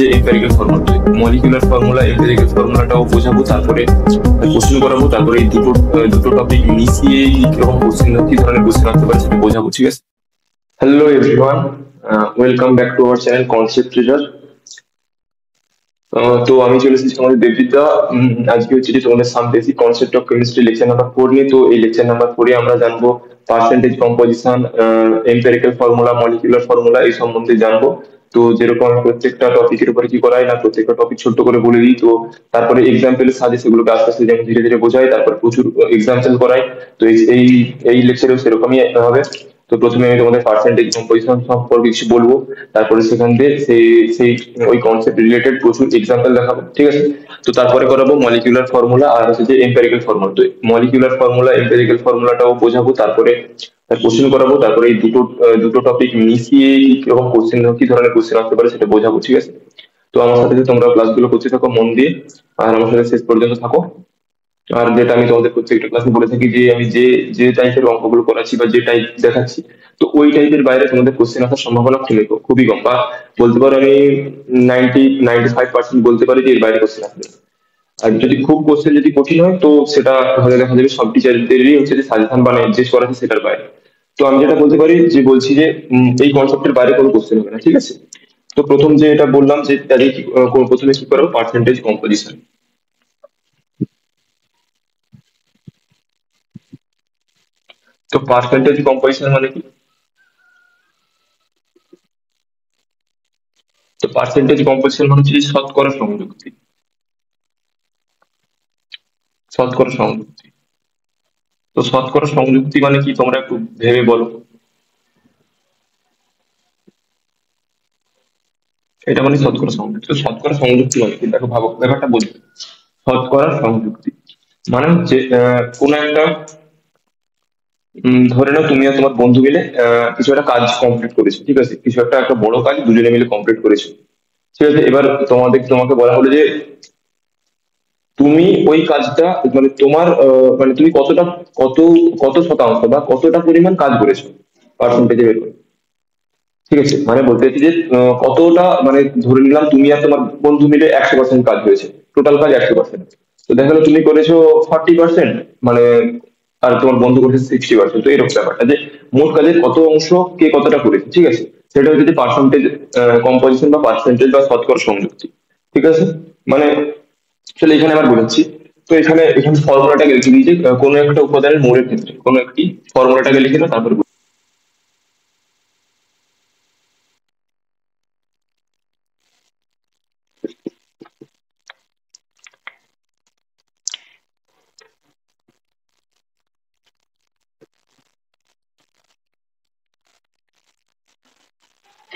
যে empirical formula, molecular formula, empirical ফর্মুলাটাও বোঝাবো, তারপরে কোশ্চেন করাবো, তারপরে এই দুটো টপিক মিশিয়ে কিরকম কোশ্চেন, কি ধরনের কোশ্চেন আসতে পারে সেটা বোঝাবো। ঠিক আছে? Hello everyone, welcome back to our channel concept treasure. তো আমি চলে এসেছি আমাদের দেববিদ্যা। আজকে হচ্ছে যে তোমাদের some basic concept of chemistry lecture number 4 নিয়ে। তো এই লেকচার নাম্বার 4 আমরা জানবো percentage composition, empirical formula, molecular formula এই সম্বন্ধে জানবো। তো যেরকম আমি প্রত্যেকটা টপিকের উপরে কি করাই না, প্রত্যেকটা টপিক ছোট্ট করে বলে দিই, তো তারপরে এক্সাম্পলের সাহায্যে সেগুলোকে আস্তে আস্তে যেমন ধীরে ধীরে বোঝাই, তারপর প্রচুর এক্সাম্পল করাই। তো এই এই লেকচারেও সেরকমই হবে। তো প্রথমে আমি তোমাদের পার্সেন্টেজ কম্পোজিশন সম্পর্কে কিছু বলবো, তারপরে সেখান দিয়ে সেই সেই ওই কনসেপ্ট রিলেটেড প্রচুর এক্সাম্পল দেখাবো। ঠিক আছে? তো তারপরে করাবো মলিকুলার ফর্মুলা আর হচ্ছে যে এম্পিরিক্যাল ফর্মুলা। তো মলিকুলার ফর্মুলা, এম্পিরিক্যাল ফর্মুলাটাও বোঝাবো, তারপরে কোশ্চেন করাবো, তারপরে এই দুটো টপিক মিশিয়ে কিরকম কোশ্চেন, কি ধরনের কোশ্চেন আসতে পারে সেটা বোঝাবো। ঠিক আছে? তো আমার সাথে যে তোমরা ক্লাসগুলো করতে থাকো মন দিয়ে, আর আমার সাথে শেষ পর্যন্ত থাকো। আর যেটা আমি তোমাদের প্রত্যেকটা ক্লাসে বলে থাকি যে আমি যে যে টাইপের অঙ্কগুলো করাচ্ছি বা যে টাইপ দেখাচ্ছি, তো ওই টাইপের বাইরে তোমাদের কোশ্চেন আসার সম্ভাবনা খুবই কম, বা বলতে পারো আমি 95% বলতে পারি যে এর বাইরে কোশ্চেন আসবে না। আর যদি খুব কোশ্চেন যদি কঠিন হয়, তো সেটা হলে দেখা যাবে সব টিচারদেরই হচ্ছে যে সাজেশন বা নির্দেশ করা আছে সেটার বাইরে। তো আমি যেটা বলতে পারি যে বলছি যে এই কনসেপ্টের বাইরে কোনো কোশ্চেন হবে না। ঠিক আছে? তো প্রথম যে এটা বললাম যে প্রথমে কি করবো, পার্সেন্টেজ কম্পোজিশন। তো পার্সেন্টেজ কম্পোজিশন মানে কি? তো পার্সেন্টেজ কম্পোজিশন মানে হচ্ছে শতকরা সংযুক্তি। শতকরা সংযুক্তি। তো শতকরা সংযুক্তি মানে কি তোমরা একটু ভেবে বলো। এটা মানে শতকরা সংযুক্তি। তো শতকরা সংযুক্তি মানে কি, দেখো ভাবো ব্যাপারটা বলি। শতকরা সংযুক্তি মানে হচ্ছে কোন একটা ধরে নাও তুমি আর তোমার বন্ধু মিলে কিছু একটা কাজ কমপ্লিট করেছো। ঠিক আছে? কিছু একটা বড় কাজ দুজনে মিলে কমপ্লিট করেছো। ঠিক আছে? এবার তোমাকে বলা হলো যে তুমি ওই কাজটা মানে তোমার মানে তুমি কত কত শতাংশ বা কতটা পরিমাণ কাজ করেছো পার্সেন্টেজে বের করে। ঠিক আছে? মানে বলতে চাইছি যে কতটা, মানে ধরে নিলাম তুমি আর তোমার বন্ধু মিলে 100% কাজ হয়েছে, টোটাল কাজ 100%। তো দেখা গেলো তুমি করেছো 40%, মানে আর তোমার বন্ধু করেছে 60%। তো এরকম ব্যাপারটা যে মোট কাজের কত অংশ কে কতটা করেছে। ঠিক আছে? সেটা হচ্ছে যে পার্সেন্টেজ কম্পোজিশন বা পার্সেন্টেজ বা শতকরা সংযুক্তি। ঠিক আছে? মানে চলো এখানে আবার বোঝাচ্ছি। তো এখানে এখানে ফর্মুলাটাকে লিখে দিয়েছি, কোনো একটা উপাদানের মোলের ক্ষেত্রে কোনো একটি ফর্মুলাটাকে লিখে দাও, তারপর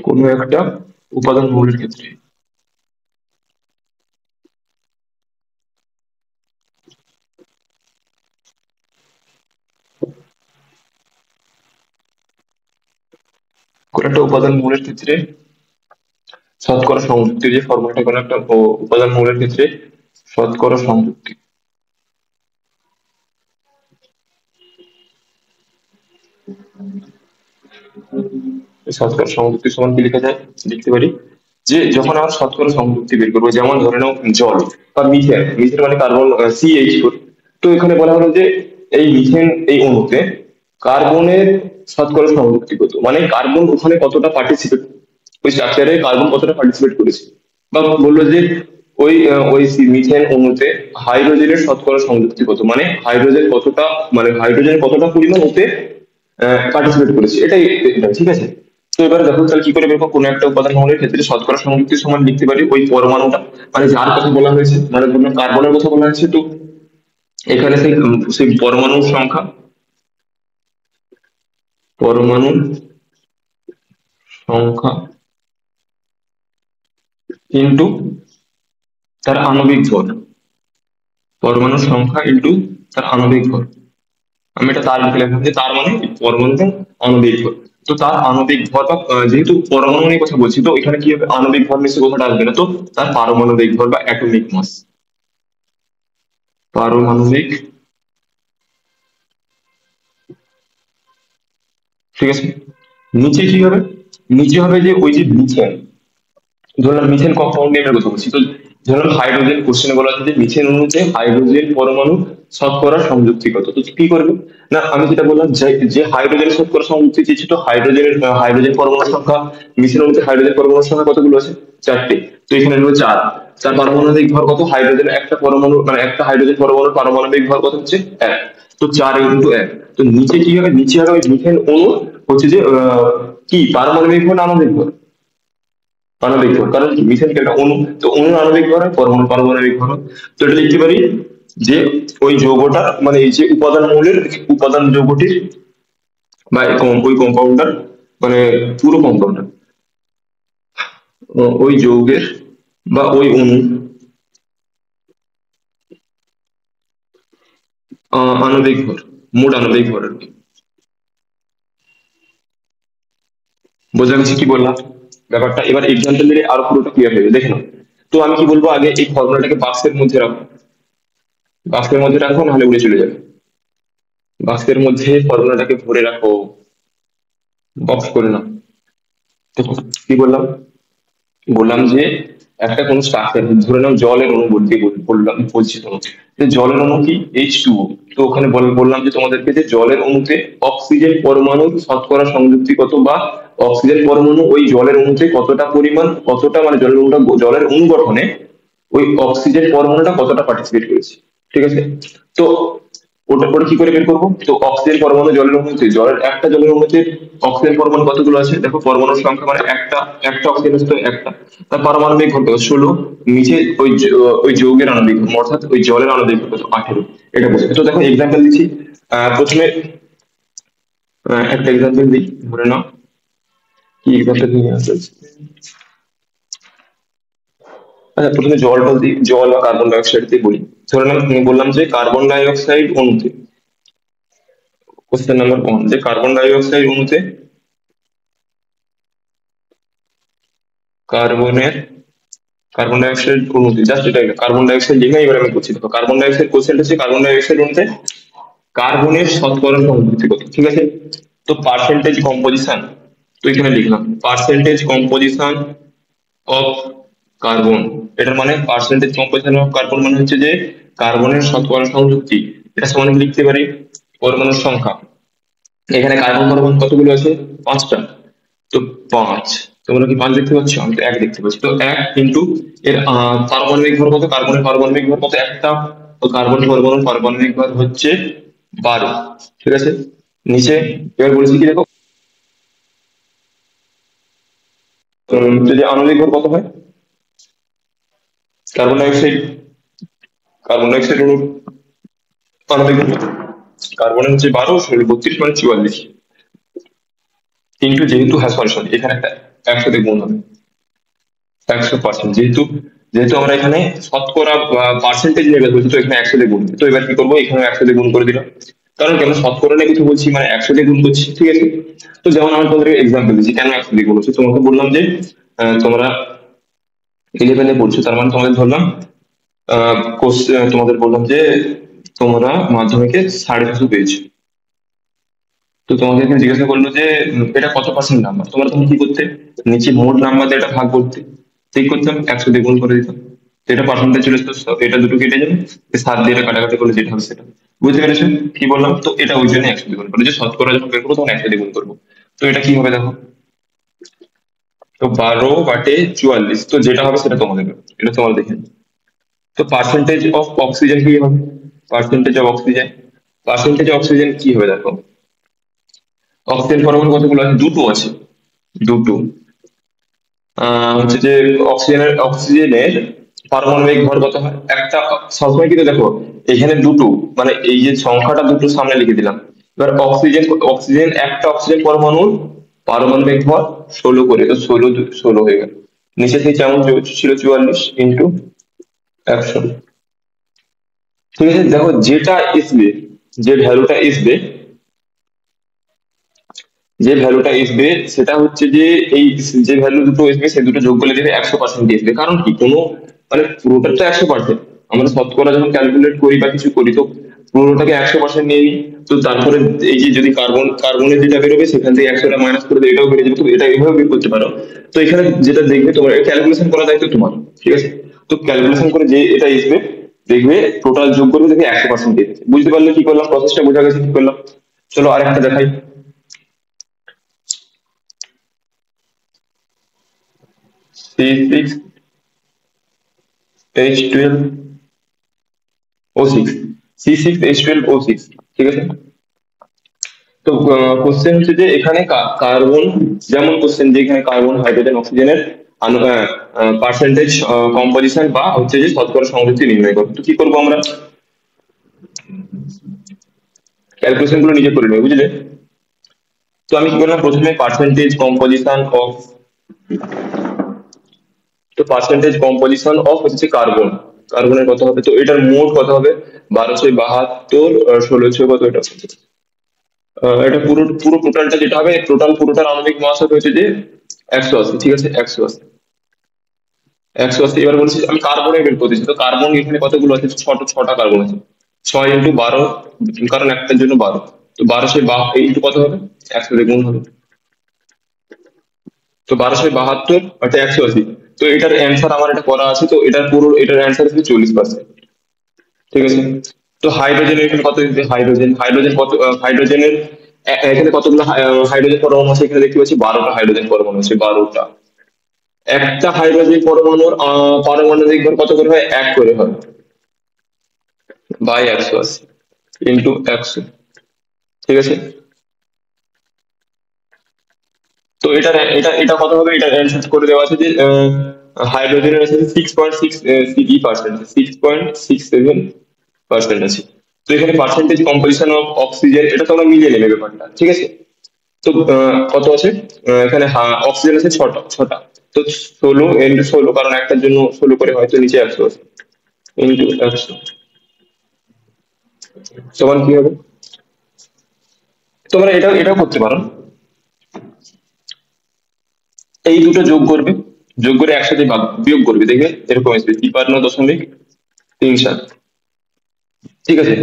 কোনো একটা উপাদান মৌলের ক্ষেত্রে কোনো একটা উপাদান মৌলের ক্ষেত্রে শতকরা সংযুক্তি, যে ফর্মুলাটা কোনো একটা উপাদান মৌলের ক্ষেত্রে শতকরা সংযুক্তি। শতকরা সংযুক্তি সমান কি লেখা যায়, লিখতে পারি যে যখন আমরা শতকরা সংযুক্তি বের করবো, যেমন ধরে নাও জল বা মিথেন। মিথেন মানে কার্বন, CH4। তো এখানে বলা হলো যে এই মিথেন এই অণুতে কার্বনের শতকরা সংযুক্তি কত, মানে কার্বন ওখানে কতটা পার্টিসিপেট, ওই স্ট্রাকচারে কার্বন কতটা পার্টিসিপেট করেছে। বা বললো যে ওই মিথেন অণুতে হাইড্রোজেনের শতকরা সংযুক্তি কত, মানে হাইড্রোজেন কতটা, মানে হাইড্রোজেন কতটা পরিমাণ ওতে পার্টিসিপেট করেছে, এটা ঠিক আছে। তো এবারে দেখো তাহলে কি করে বের করবো, কোনো একটা উপাদান মৌলের ক্ষেত্রে শতকরা সংযুক্তি সমান লিখতে পারি ওই পরমাণুটা, মানে যার কথা বলা হয়েছে, মানে ধরুন কার্বনের কথা বলা হয়েছে, তো এখানে সেই পরমাণুর সংখ্যা, পরমাণুর সংখ্যা ইন্টু তার আণবিক ভর, পরমাণুর সংখ্যা ইন্টু তার আণবিক ভর। আমি এটা তার লিখে রাখলাম যে তার মানে পরমাণুটা আণবিক ভর। তো তার আণবিক ভর বা যেহেতু পরমাণু নিয়ে কথা বলছি, তো এখানে কি হবে, আণবিক ভর নিশ্চয় কথাটা আসবে না, তো তার পারমাণবিক ভর বা অ্যাটমিক মাস, পারমাণবিক। ঠিক আছে? নিচে কি হবে, নিচে হবে যে ওই যে মিথেন, ধরলাম মিথেন কম্পাউন্ড নেমের কথা বলছি, তো ধরলাম হাইড্রোজেন, কোশ্চেনে বলা আছে যে মিথেন অণুতে হাইড্রোজেন পরমাণু শতকরা সংযুক্তি কত, তো কি করবে না আমি যেটা বললাম যে যে হাইড্রোজেন শতকরা সংযুক্তি চেয়েছি, তো হাইড্রোজেন পরমাণুর সংখ্যা, মিথেন অণুতে হাইড্রোজেন পরমাণুর সংখ্যা কতগুলো আছে, চারটে, তো এখানে হলো চার। চার পারমাণবিক ভর কত, হাইড্রোজেন একটা পরমাণু মানে একটা হাইড্রোজেন পরমাণুর পারমাণবিক ভর কত হচ্ছে এক, তো 4 × 1। তো নিচে কি হবে, নিচে হবে মিথেন অণু হচ্ছে যে কি পারমাণবিক ভর না আণবিক ভর, আণবিক ভর, কারণ কি মিথেন কি একটা অণু, তো অণু আণবিক ভর হয়, পরমাণু পারমাণবিক ভর হয়। তো এটা লিখতে পারি যে ওই যৌগটা মানে এই যে উপাদান মৌলের উপাদান যৌগটির বা ওই কম্পাউন্ডার মানে পুরো কম্পাউন্ডার ওই যৌগের বা ওই অণু আণবিক ভর, মোট আণবিক ভর আর কি। বোঝা গেছে কি বললাম ব্যাপারটা, এবার এক্সাম্পল দিলে আরো পুরোটা ক্লিয়ার হয়ে যাবে, দেখে নাও। তো আমি কি বলবো, আগে এই ফর্মুলাটাকে বাক্সের মধ্যে রাখো, বাক্সের মধ্যে রাখো নাহলে উড়ে চলে যাবে, বাক্সের মধ্যে ফর্মুলাটাকে ভরে রাখো, বক্স করে নাও। দেখো কি বললাম, বললাম যে একটা কোন স্ট্রাকচার ধরে নাও জলের অণু বলতে বললাম, বলছি তোমাকে যে জলের অণু কি H2O, তো ওখানে বললাম যে তোমাদেরকে যে জলের অণুতে অক্সিজেন পরমাণুর শতকরা সংযুক্তি কত, বা অক্সিজেন পরমাণু ওই জলের অণুতে কতটা পরিমাণ, কতটা মানে জলের অণুটা জলের অণু গঠনে ওই অক্সিজেন পরমাণুটা কতটা পার্টিসিপেট করেছে, ঠিক আছে। তো ওটা ওটা কি করে বের করবো, তো অক্সিজেন পরমাণু জলের অণুতে, একটা জলের অণুতে অক্সিজেন পরমাণু কতগুলো আছে, দেখো পরমাণুর সংখ্যা মানে একটা, একটা অক্সিজেন আছে তো একটা, তার পারমাণবিক ভর কত 16, নিচে ওই ওই যৌগের আণবিক ভর অর্থাৎ ওই জলের আণবিক ভর কত 18, এটা বুঝবে। তো দেখো এক্সাম্পল দিচ্ছি, প্রথমে একটা এক্সাম্পল দিই, ধরে নাও কি এক্সাম্পল নিয়ে আসছে। আচ্ছা প্রথমে জলটা দিই, জল বা কার্বন ডাই অক্সাইড দিয়ে বলি। ধরে নাও বললাম যে কার্বন ডাই অক্সাইড অণুতে, কোশ্চেন নাম্বার 1 যে কার্বন ডাই অক্সাইড অণুতে কার্বনের কার্বন ডাই অক্সাইড অণুতে জাস্ট এটা কার্বন ডাই অক্সাইড লিখে এবার আমি করছি। দেখো কার্বন ডাই অক্সাইড কোশ্চেন হচ্ছে কার্বন ডাই অক্সাইড অণুতে কার্বনের শতকরা সংযুক্তি কত, ঠিক আছে। তো পার্সেন্টেজ কম্পোজিশন, তো এখানে লিখলাম পার্সেন্টেজ কম্পোজিশন অফ কার্বন, এটার মানে পার্সেন্টেজ কম্পোজিশন অফ কার্বন মানে হচ্ছে যে কার্বনের শতকরা সংযুক্তি, এটা সমান লিখতে পারি পরমাণুর সংখ্যা। এখানে কার্বন পরমাণু কতগুলো আছে, পাঁচটা, তো পাঁচ, তোমরা কি পাঁচ দেখতে পাচ্ছ, আমি তো এক দেখতে পাচ্ছি, তো এক ইন্টু এর পারমাণবিক ভর কত, কার্বনের পারমাণবিক ভর কত একটা, তো কার্বন পরমাণুর পারমাণবিক ভর হচ্ছে 12, ঠিক আছে। নিচে এবার বলেছি কি দেখো যদি আণবিক ভর কত হয়, carbon die oxide, carbon die oxide অনুর আণবিক ভর, কার্বনের হচ্ছে 12, 32 মানে 44, কিন্তু যেহেতু হ্যাঁ সরি সরি এখানে একটা একসাথে গুণ হবে 100%, যেহেতু যেহেতু আমরা এখানে শতকরা পার্সেন্টেজ নেবে বলছি, তো এখানে 100 দিয়ে গুণ, তো এবার কি করবো, এখানে 100 দিয়ে গুণ করে দিলাম, কারণ কি আমরা শতকরা নিয়ে কিছু বলছি মানে 100 দিয়ে গুণ করছি, ঠিক আছে। তো যেমন আমি তোমাদের এক্সাম্পল দিচ্ছি কেন 100 দিয়ে গুণ হচ্ছে, তোমাকে বললাম যে তোমরা 11-এ পড়ছো, তার মানে তোমাদের ধরলাম তোমাদের বললাম যে তোমরা মাধ্যমিকে 650 পেয়েছো, তো তোমাকে এখানে জিজ্ঞাসা করলো যে এটা কত পার্সেন্ট নাম্বার, তোমরা তখন কি করতে, নিচে মোট নাম্বার দিয়ে এটা ভাগ করতে, ঠিক করতাম 100 দিয়ে গুণ করে দিতাম, তো এটা পার্সেন্টেজ চলে আসতো, এটা দুটো কেটে যাবে, 7 দিয়ে এটা কাটাকাটি করলে যেটা হবে সেটা, বুঝতে পেরেছো কি বললাম। তো এটা ওই জন্য 100 দিয়ে গুণ করবো, যে শতকরা যখন বের করবো তখন 100 দিয়ে গুণ করবো, তো এটা কি হবে দেখো, তো 12/44, তো যেটা হবে সেটা তোমাদের এটা তোমরা দেখে নিও। তো পার্সেন্টেজ অফ অক্সিজেন কি হবে, percentage of oxygen, percentage oxygen কি হবে দেখো, অক্সিজেন পরমাণু কতগুলো আছে, দুটো আছে, দুটো, হচ্ছে যে অক্সিজেনের পারমাণবিক ভর কত হয় একটা, সবসময় কিন্তু দেখো এখানে দুটো মানে এই যে সংখ্যাটা দুটো সামনে লিখে দিলাম, এবার অক্সিজেন একটা অক্সিজেন পরমাণুর পারমাণবিক ভর 16 করে, তো 16 হয়ে গেল, নিচে থেকে যেমন ছিল 44 ইন্টু 100, ঠিক আছে। দেখো যেটা আসবে, যে ভ্যালুটা আসবে, যে ভ্যালুটা আসবে সেটা হচ্ছে যে এই যে ভ্যালু দুটো আসবে সেই দুটো যোগ করলে দেবে 100% আসবে, কারণ কি কোনো মানে পুরোটা তো 100%, আমরা শতকরা যখন ক্যালকুলেট করি বা কিছু করি তো পুরোটাকে 100% নিয়ে নিই, তো তারপরে এই যে যদি কার্বনের যেটা বেরোবে সেখান থেকে 100টা মাইনাস করে দিলে এটাও বেড়ে যাবে, তো এটা এইভাবে বের করতে পারো। তো এখানে যেটা দেখবে তোমার ক্যালকুলেশন করা দায়িত্ব তোমার, ঠিক আছে। তো ক্যালকুলেশন করে যে এটা আসবে, দেখবে টোটাল যোগ করবে, দেখবে 100% দিয়ে দিয়েছে। বুঝতে পারলে কি করলাম, প্রসেসটা বোঝা গেছে কি করলাম। চলো আরেকটা দেখাই। C6H12O6, C6H12O6, ঠিক আছে। তো কোশ্চেন হচ্ছে যে এখানে কার্বন, যেমন কোশ্চেন যে এখানে কার্বন হাইড্রোজেন অক্সিজেনের পার্সেন্টেজ কম্পোজিশন বা হচ্ছে যে শতকরা সংযুক্তি নির্ণয় করো। তো কি করবো আমরা, ক্যালকুলেশন গুলো নিজে করে নেবো, বুঝলে। তো আমি কি করলাম, প্রথমে পার্সেন্টেজ কম্পোজিশন অফ, তো পার্সেন্টেজ কম্পোজিশন অফ হচ্ছে কার্বন, কার্বনের কত হবে, তো এটার মোট কত হবে, 1272, 16 কত, এটা এটা পুরো পুরো টোটালটা যেটা হবে, পুরোটার আণবিক মাস হবে হচ্ছে যে 180, ঠিক আছে, 180, 180। এবার বলছি আমি কার্বনে বের করতেছি, তো কার্বন এখানে কতগুলো আছে, ছটা কার্বন আছে, 6 × 12, কারণ একটার জন্য 12, তো 12 কত হবে, 100 দিয়ে গুণ হবে, তো 1272, অর্থাৎ 180। তো এটার অ্যান্সার আমার এটা করা আছে, তো এটার অ্যান্সার হচ্ছে 40%, ঠিক আছে। তো হাইড্রোজেন এখানে কত দিতে, হাইড্রোজেন কত, হাইড্রোজেনের এখানে কতগুলো হাইড্রোজেন পরমাণু আছে, এখানে দেখতে পাচ্ছি 12টা হাইড্রোজেন পরমাণু আছে, 12টা। একটা হাইড্রোজেন পরমাণুর পারমাণবিক ভর কত করে হয়, 1 করে হয়, বাই 180 ইন্টু 100, ঠিক আছে। তো এটা কত হবে, এটা অ্যান্সার করে দেওয়া আছে যে হাইড্রোজেনের আছে 6.6 6.67% আছে। তো এখানে পার্সেন্টেজ কম্পোজিশন অফ অক্সিজেন, এটা তোমরা মিলিয়ে নেবে ব্যাপারটা, ঠিক আছে। তো কত আছে, এখানে অক্সিজেন আছে ছটা, তো 16 × 16, কারণ একটার জন্য 16 করে হয়, তো নিচে 100 আছে, ইন্টু 100 সমান কি হবে, তোমরা এটাও করতে পারো, এই দুটো যোগ করবে, যোগ করে একসাথে বিয়োগ করবে, দেখবে এরকম আসবে 53.37, ঠিক আছে,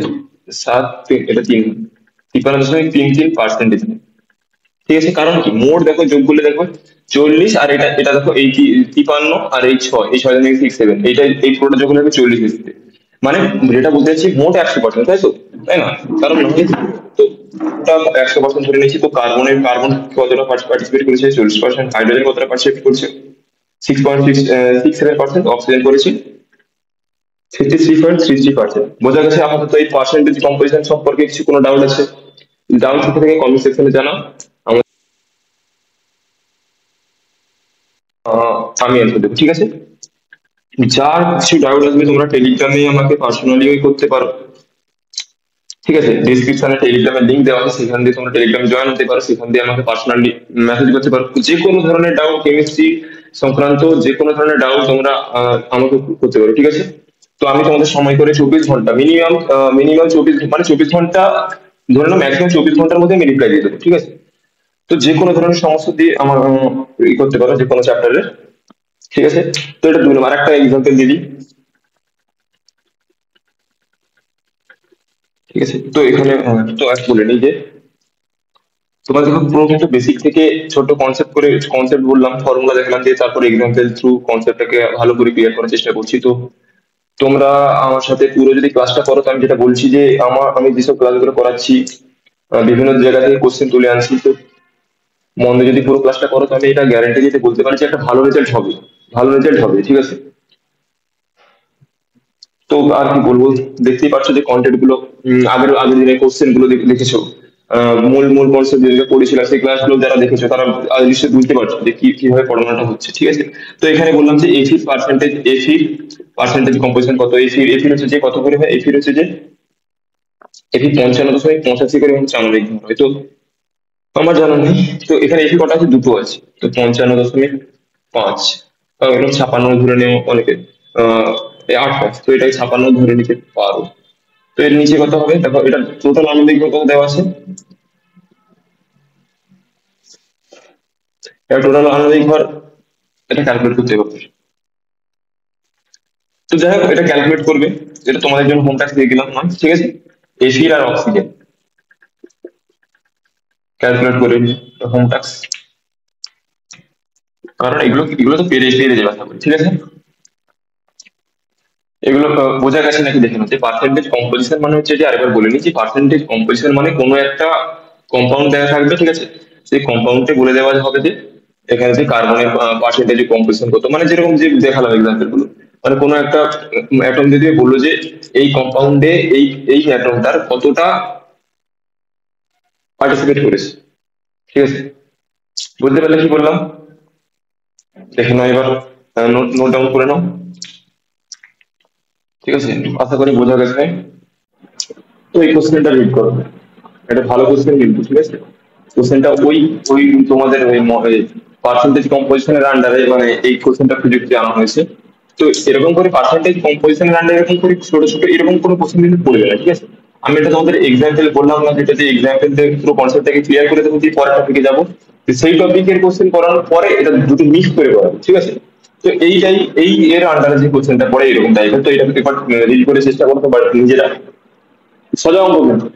এটা 53.33%, ঠিক আছে। কারণ কি, মোট দেখো যোগ করলে দেখো 40, আর এটা এটা দেখো এই 53 আর এই 6, এই 6 থেকে 6 7, এইটা এই পুরোটা যোগ হলে হবে 40 এসেছে, মানে যেটা বলতে চাচ্ছি মোট 100%, তাই তো, তাই না, কারণ তো ওটা 100% ধরে নিয়েছি। তো কার্বন কতটা পার্টিসিপেট করেছে, 40%, হাইড্রোজেন কতটা পার্টিসিপেট করছে, 6.67%, অক্সিজেন করেছে 53.33%। বোঝা গেছে আপাতত এই পার্সেন্টেজ কম্পোজিশন সম্পর্কে কিছু কোনো ডাউট আছে, ডাউট থেকে কমেন্ট সেকশনে জানাও, আমি অ্যান্সার দেবো, ঠিক আছে। যার কিছু ডাউট আসবে তোমরা টেলিগ্রামে আমাকে পার্সোনালি করতে পারো, ঠিক আছে। ডিসক্রিপশনে টেলিগ্রামের লিংক দেওয়া আছে, সেখান দিয়ে তোমরা টেলিগ্রাম জয়েন হতে পারো, সেখান দিয়ে আমাকে পার্সোনালি মেসেজ করতে পারো, যে কোনো ধরনের ডাউট, কেমিস্ট্রি সংক্রান্ত যে কোনো ধরনের ডাউট তোমরা আমাকে করতে পারো, ঠিক আছে। তো আমি তোমাদের সময় করে 24 ঘন্টা, মিনিমাম 24 ঘন্টা, ধরে নাও ম্যাক্সিমাম 24 ঘন্টার মধ্যে আমি রিপ্লাই দিয়ে দেবো, ঠিক আছে। তো যে কোনো ধরনের সমস্যা দিয়ে আমার করতে পারো, যে কোনো চ্যাপ্টারের, ঠিক আছে। তো এটা 2 নম্বর, আর একটা এক্সাম্পল দিয়ে দিই, ঠিক আছে। তো এখানে তো এক বলে নিই যে তোমার দেখো পুরো কিন্তু বেসিক থেকে ছোট কনসেপ্ট বললাম, ফর্মুলা দেখলাম, দিয়ে তারপরে এক্সাম্পল থ্রু কনসেপ্টটাকে ভালো করে ক্লিয়ার করার চেষ্টা করছি। তো তোমরা আমার সাথে পুরো যদি ক্লাসটা করো, তো আমি যেটা বলছি যে আমি যেসব ক্লাসগুলো করাচ্ছি, বিভিন্ন জায়গা থেকে কোশ্চেন তুলে আনছি, তো মন দিয়ে যদি পুরো ক্লাসটা করো, তো আমি এটা গ্যারান্টি দিতে বলতে পারি যে একটা ভালো রেজাল্ট হবে, ভালো রেজাল্ট হবে, ঠিক আছে। তো আর কি বলবো, দেখতেই পাচ্ছ যে কন্টেন্ট গুলো, আগের আগের দিনের কোশ্চেন গুলো দেখেছো, মূল মূল কনসেপ্ট যেগুলো পড়েছিলাম সেই ক্লাসগুলো যারা দেখেছো তারা নিশ্চয়ই বুঝতে পারছো যে কিভাবে পড়ানোটা হচ্ছে, ঠিক আছে। তো এখানে বললাম যে এফির পার্সেন্টেজ কম্পোজিশন কত, এফির হচ্ছে যে কত করে হয়, এফির হচ্ছে যে এফি 55.85 করে হচ্ছে আণবিক ভর, হয়তো আমার জানা নেই। তো এখানে এফি কটা আছে, দুটো আছে, তো 55.5, এরকম 56 ধরে নেও অনেকে, আহ 8 তো এটাই 56 ধরে নিতে পারো। তো এর নিচে কত হবে, দেখো এটা টোটাল আণবিক ভর কত দেওয়া আছে, এটা টোটাল আণবিক ভর, এটা ক্যালকুলেট করতে হবে। তো যাই হোক, এটা ক্যালকুলেট করবে, এটা তোমাদের জন্য হোম টাস্ক দিয়ে দিলাম না, ঠিক আছে। এসিড আর অক্সিজেন ক্যালকুলেট করে নিই হোম টাস্ক, কারণ এগুলো এগুলো তো পেরে পেরে যাবে আশা করি, ঠিক আছে। এগুলো বোঝা গেছে নাকি দেখে নাও, যে পার্সেন্টেজ কম্পোজিশন মানে হচ্ছে, যে আরেকবার বলে নিচ্ছি, পার্সেন্টেজ কম্পোজিশন মানে কোনো একটা কম্পাউন্ড দেওয়া থাকবে, ঠিক আছে, সেই কম্পাউন্ডে বলে দেওয়া হবে যে এখানে যে কার্বনের পার্সেন্টেজ কম্পোজিশন কত, মানে যেরকম যে দেখালাম এক্সাম্পল গুলো, মানে কোনো একটা অ্যাটম যদি বললো যে এই কম্পাউন্ডে এই এই অ্যাটমটার কতটা পার্টিসিপেট করেছে, ঠিক আছে। বুঝতে পারলে কি বললাম? দেখে নাও এবার, নোট নোট ডাউন করে নাও, ঠিক আছে। আশা করি বোঝা গেছে। তো এই কোশ্চেনটা রিড করো, এটা ভালো কোশ্চেন কিন্তু, ঠিক আছে। কোশ্চেনটা ওই ওই তোমাদের ওই পার্সেন্টেজ কম্পোজিশনের আন্ডারে মানে এই কোশ্চেনটা প্রযুক্তি আনা হয়েছে। তো এরকম করে পার্সেন্টেজ কম্পোজিশনের আন্ডারে এরকম করে ছোট ছোট এরকম কোনো কোশ্চেন কিন্তু পড়বে না, ঠিক আছে। আমি এটা তোমাদের এক্সাম্পল বললাম না, যেটা যে এক্সাম্পল দিয়ে পুরো কনসেপ্টটাকে ক্লিয়ার করে দেবো, দিয়ে পরের টপিকে যাবো। তো সেই টপিকের কোশ্চেন করানোর পরে এটা দুটো মিক্স করে করাবো, ঠিক আছে। তো এইটাই এই এর আন্ডারে যে কোশ্চেনটা পড়ে এরকম টাইপের, তো এটা একবার রিড করে চেষ্টা করতে পারো নিজেরা, সোজা অঙ্ক কিন্তু।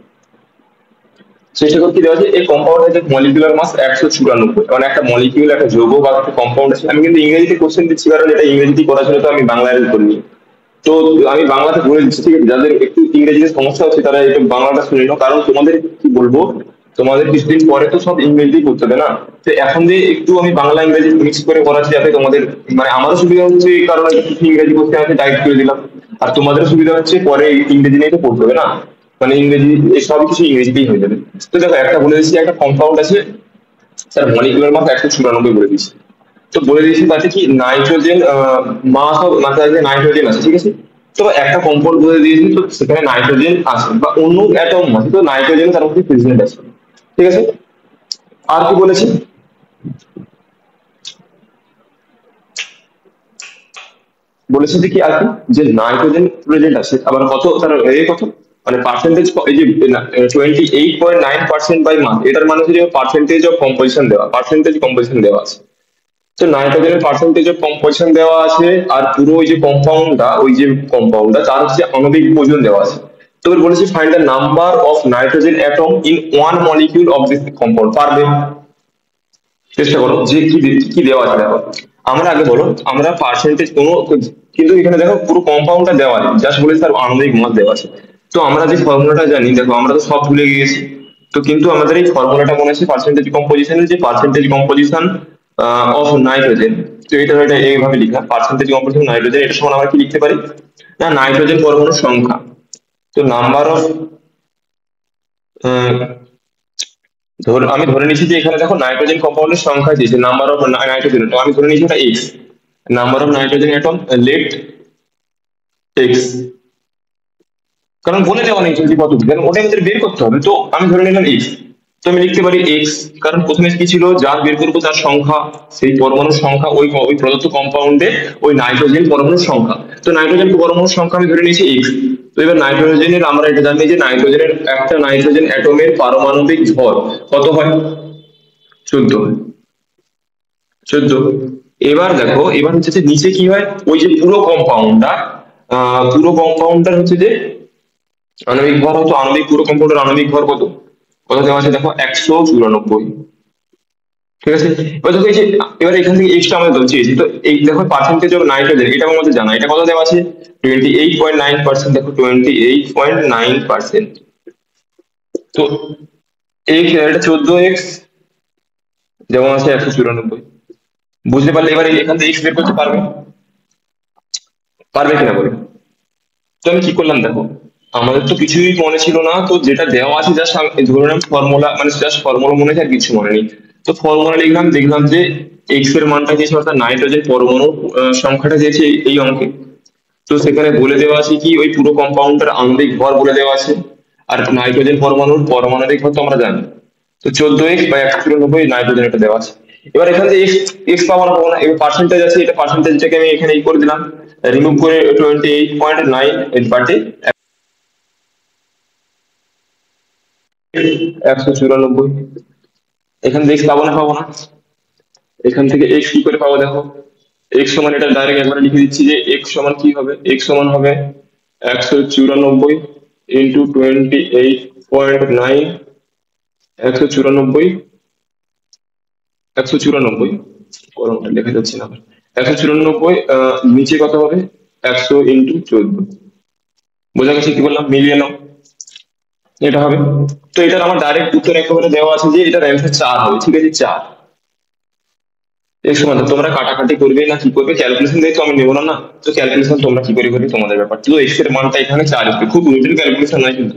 চেষ্টা করতে দেওয়া আছে, এই কম্পাউন্ডের যে মলিকুলার মাস 194, কারণ একটা মলিকিউল একটা যৌগ বা একটা কম্পাউন্ড আছে। আমি কিন্তু ইংরেজিতে কোশ্চেন দিচ্ছি, কারণ এটা ইংরেজিতে করা ছিল, তো আমি বাংলায় করিনি। তো আমি বাংলাতে বলে দিচ্ছি, ঠিক আছে। যাদের একটু ইংরেজিতে সমস্যা হচ্ছে তারা একটু বাংলাটা শুনে নাও, কারণ তোমাদের কি বলবো, তোমাদের কিছুদিন পরে তো সব ইংরেজি করতে হবে না। তো এখন যে একটু আমি বাংলা ইংরেজি মিক্স করে করাচ্ছি, যাতে তোমাদের মানে আমারও সুবিধা হচ্ছে, এই কারণে কিছু ইংরেজি করতে আছে টাইপ করে দিলাম। আর তোমাদেরও সুবিধা হচ্ছে, পরে ইংরেজি নিয়ে তো পড়তে হবে না, মানে ইংরেজি এই সব কিছু ইংরেজিতেই হয়ে যাবে। তো দেখো একটা বলে দিচ্ছি, একটা কম্পাউন্ড আছে, তার মলিকুলার মাস 194 বলে দিচ্ছি। তো বলে দিয়েছি তাতে কি নাইট্রোজেন মাস অফ মাত্রায় যে নাইট্রোজেন আছে, ঠিক আছে। তো একটা কম্পাউন্ড বলে দিয়েছি, তো সেখানে নাইট্রোজেন আছে বা অন্য অ্যাটম আছে, তো নাইট্রোজেন তার মধ্যে প্রেজেন্ট আছে, ঠিক আছে। আর কি বলেছি, বলেছি যে কি আর কি, যে নাইট্রোজেন প্রেজেন্ট আছে, আবার কত তার কত মানে পার্সেন্টেজ, এই যে 28.9% বাই মাস, এটার মানে হচ্ছে যে পার্সেন্টেজ অফ কম্পোজিশন দেওয়া, পার্সেন্টেজ কম্পোজিশন দেওয়া আছে। তো নাইট্রোজেনের পার্সেন্টেজ অফ কম্পোজিশন দেওয়া আছে, আর পুরো ওই যে কম্পাউন্ডটা, ওই যে কম্পাউন্ডটা তার হচ্ছে আণবিক ওজন দেওয়া আছে। তো এবার বলেছি find the number of nitrogen atom in one molecule of this compound, পারবে? চেষ্টা করো যে কি কি দেওয়া আছে দেখো। আমরা আগে বলো, আমরা পার্সেন্টেজ কোনো, কিন্তু এখানে দেখো পুরো কম্পাউন্ডটা দেওয়া আছে, জাস্ট বলেছি তার আণবিক মাস দেওয়া আছে। তো আমরা যে ফর্মুলাটা জানি, দেখো আমরা তো সব ভুলে গিয়েছি, তো কিন্তু আমাদের এই ফর্মুলাটা মনে আছে পার্সেন্টেজ কম্পোজিশনের, যে পার্সেন্টেজ কম্পোজিশন অফ নাইট্রোজেন। তো এটা এইভাবে লিখা, পার্সেন্টেজ কম্পোজিশন নাইট্রোজেন, এটা সমান আমরা কি লিখতে পারি না, নাইট্রোজেন পরমাণুর সংখ্যা। তো নাম্বার অফ, আমি ধরে নিচ্ছি যে এখানে দেখো নাইট্রোজেন কম্পাউন্ডের সংখ্যা দিয়েছে, নাম্বার অফ নাইট্রোজেন, তো আমি ধরে নিচ্ছি এটা x, number of nitrogen atom let x, কারণ বলে দেওয়া নেই যে কত, কারণ ওটা আমাদের বের করতে হবে। তো আমি ধরে নিলাম এক্স, তো আমি লিখতে পারি এক্স, কারণ প্রথমে কি ছিল, যার বের করবো তার সংখ্যা, সেই পরমাণুর সংখ্যা, ওই ওই প্রদত্ত কম্পাউন্ডে ওই নাইট্রোজেন পরমাণুর সংখ্যা। তো নাইট্রোজেন পরমাণুর সংখ্যা আমি ধরে নিয়েছি এক্স। তো এবার নাইট্রোজেনের আমরা এটা জানি যে নাইট্রোজেনের একটা নাইট্রোজেন অ্যাটমের পারমাণবিক ভর কত হয়, 14 হয়, 14। এবার দেখো, এবার হচ্ছে যে নিচে কি হয়, ওই যে পুরো কম্পাউন্ডটা, পুরো কম্পাউন্ডটার হচ্ছে যে আণবিক ভর হতো, আণবিক পুরো কম্পাউন্ডের আণবিক ভর কত, কত দেওয়া আছে দেখো, 194, ঠিক আছে। এবার দেখো এই যে, এবার এখান থেকে এক্সট্রা আমাদের চেয়েছি, তো এই দেখো পার্সেন্টেজ অফ নাইট্রোজেন, এটা আমাদের জানা, এটা কত দেওয়া আছে, 28.9%, দেখো 28.9%। তো এক্স, এটা 14x, যেমন আছে 194। বুঝতে পারলে? এবার এখান থেকে এক্স বের করতে পারবে, পারবে কিনা বলে। তো আমি কি করলাম দেখো, আমাদের তো কিছুই মনে ছিল না, তো যেটা দেওয়া আছে জাস্ট ধরে নিলাম ফর্মুলা, মানে জাস্ট ফর্মুলা মনে আছে আর কিছু মনে নেই। তো ফর্মুলা লিখলাম, দেখলাম যে এক্স এর মানটা দিয়েছে, অর্থাৎ নাইট্রোজেন পরমাণু সংখ্যাটা দিয়েছে এই অঙ্কে। তো সেখানে বলে দেওয়া আছে কি, ওই পুরো কম্পাউন্ডের আণবিক ভর বলে দেওয়া আছে, আর নাইট্রোজেন পরমাণুর পরমাণবিক ভর তো আমরা জানি। তো 14x/194 নাইট্রোজেন এটা দেওয়া আছে। এবার এখানে যে এক্স এক্স পাবো না, পাবো না, এবার পার্সেন্টেজ আছে, এটা পার্সেন্টেজটাকে আমি এখানে ই করে দিলাম, রিমুভ করে 28.9 বাটে 194। এখান থেকে এক্স পাবো না, পাবো না, এখান থেকে এক্স কি করে পাবো দেখো, এক্স সমান, এটা ডাইরেক্ট একবারে লিখে দিচ্ছি যে এক্স সমান কি হবে, এক্স সমান হবে 194 ইন্টু 28.9, 194, 194, গরমটা লেখা যাচ্ছে না আমার, 194, নিচে কত হবে, 100 × 14, বোঝা গেছে কি বললাম, মিলিয়ে নাও, এটা হবে। তো এটার আমার ডাইরেক্ট উত্তর একেবারে দেওয়া আছে যে এটার অ্যান্সার 4 হবে, ঠিক আছে 4। এই সময় তোমরা কাটাকাটি করবে না কি করবে, ক্যালকুলেশন দিয়ে তো আমি নেবো না, না তো ক্যালকুলেশন তোমরা কি করে করবে তোমাদের ব্যাপার। তো এক্স এর মানটা এখানে 4 আসবে, খুব রুটিন ক্যালকুলেশন নয় কিন্তু।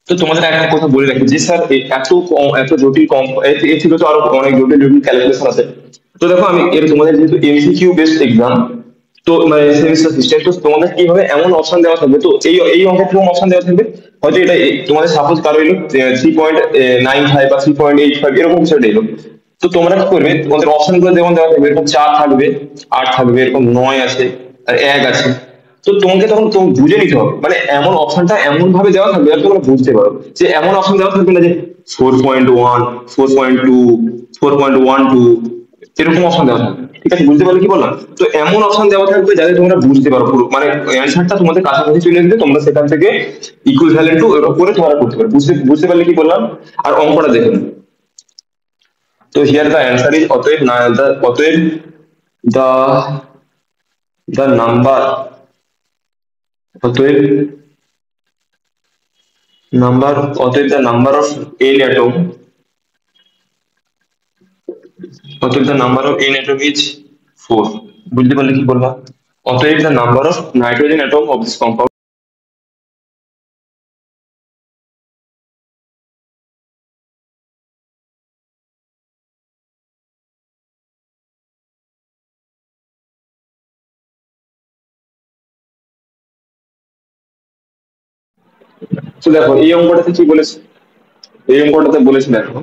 তো তোমাদের একটা কথা বলে রাখি যে স্যার এত জটিল কম, এর থেকে তো আরো অনেক জটিল জটিল ক্যালকুলেশন আছে। তো দেখো আমি এর তোমাদের যেহেতু এমসিকিউ বেসড এক্সাম, তো মানে সেমিস্টার সিস্টেম, তো তোমাদের কি হবে, এমন অপশন দেওয়া থাকবে, তো এই অঙ্কের কিরকম অপশন দেওয়া থাকবে, হয়তো এটা তোমাদের সাপোজ কারো এলো 3.95 বা 3.85 এরকম কিছু একটা এলো। তো তোমরা কি করবে, তোমাদের অপশন গুলো যেমন দেওয়া থাকবে, এরকম 4 থাকবে, 8 থাকবে, এরকম 9 আছে, আর 1 আছে। তো তোমাকে তখন তুমি বুঝে নিতে হবে, মানে এমন অপশনটা এমন ভাবে দেওয়া থাকবে যাতে তোমরা বুঝতে পারো, যে এমন অপশন দেওয়া থাকবে না যে 4.1, 4.2, 4.12, এরকম অপশন দেওয়া থাকবে, ঠিক আছে, বুঝতে পারলে কি বললাম। তো এমন অপশন দেওয়া থাকবে যাতে তোমরা বুঝতে পারো পুরো, মানে অ্যান্সারটা তোমাদের কাছাকাছি চলে আসবে, তোমরা সেখান থেকে ইকুইভ্যালেন্ট টু এর উপরে তোমরা করতে পারো, বুঝতে পারলে কি বললাম। আর অঙ্কটা দেখুন, তো here the answer is, the the number অতএব নাম্বার অতএব the number of N atom, অতএব the number of N atom is 4, বুঝতে পারলে কি বললাম। অতএব the number of nitrogen atom of this compound. তো দেখো এই অঙ্কটাতে কি বলেছে, এই অঙ্কটাতে বলেছে দেখো,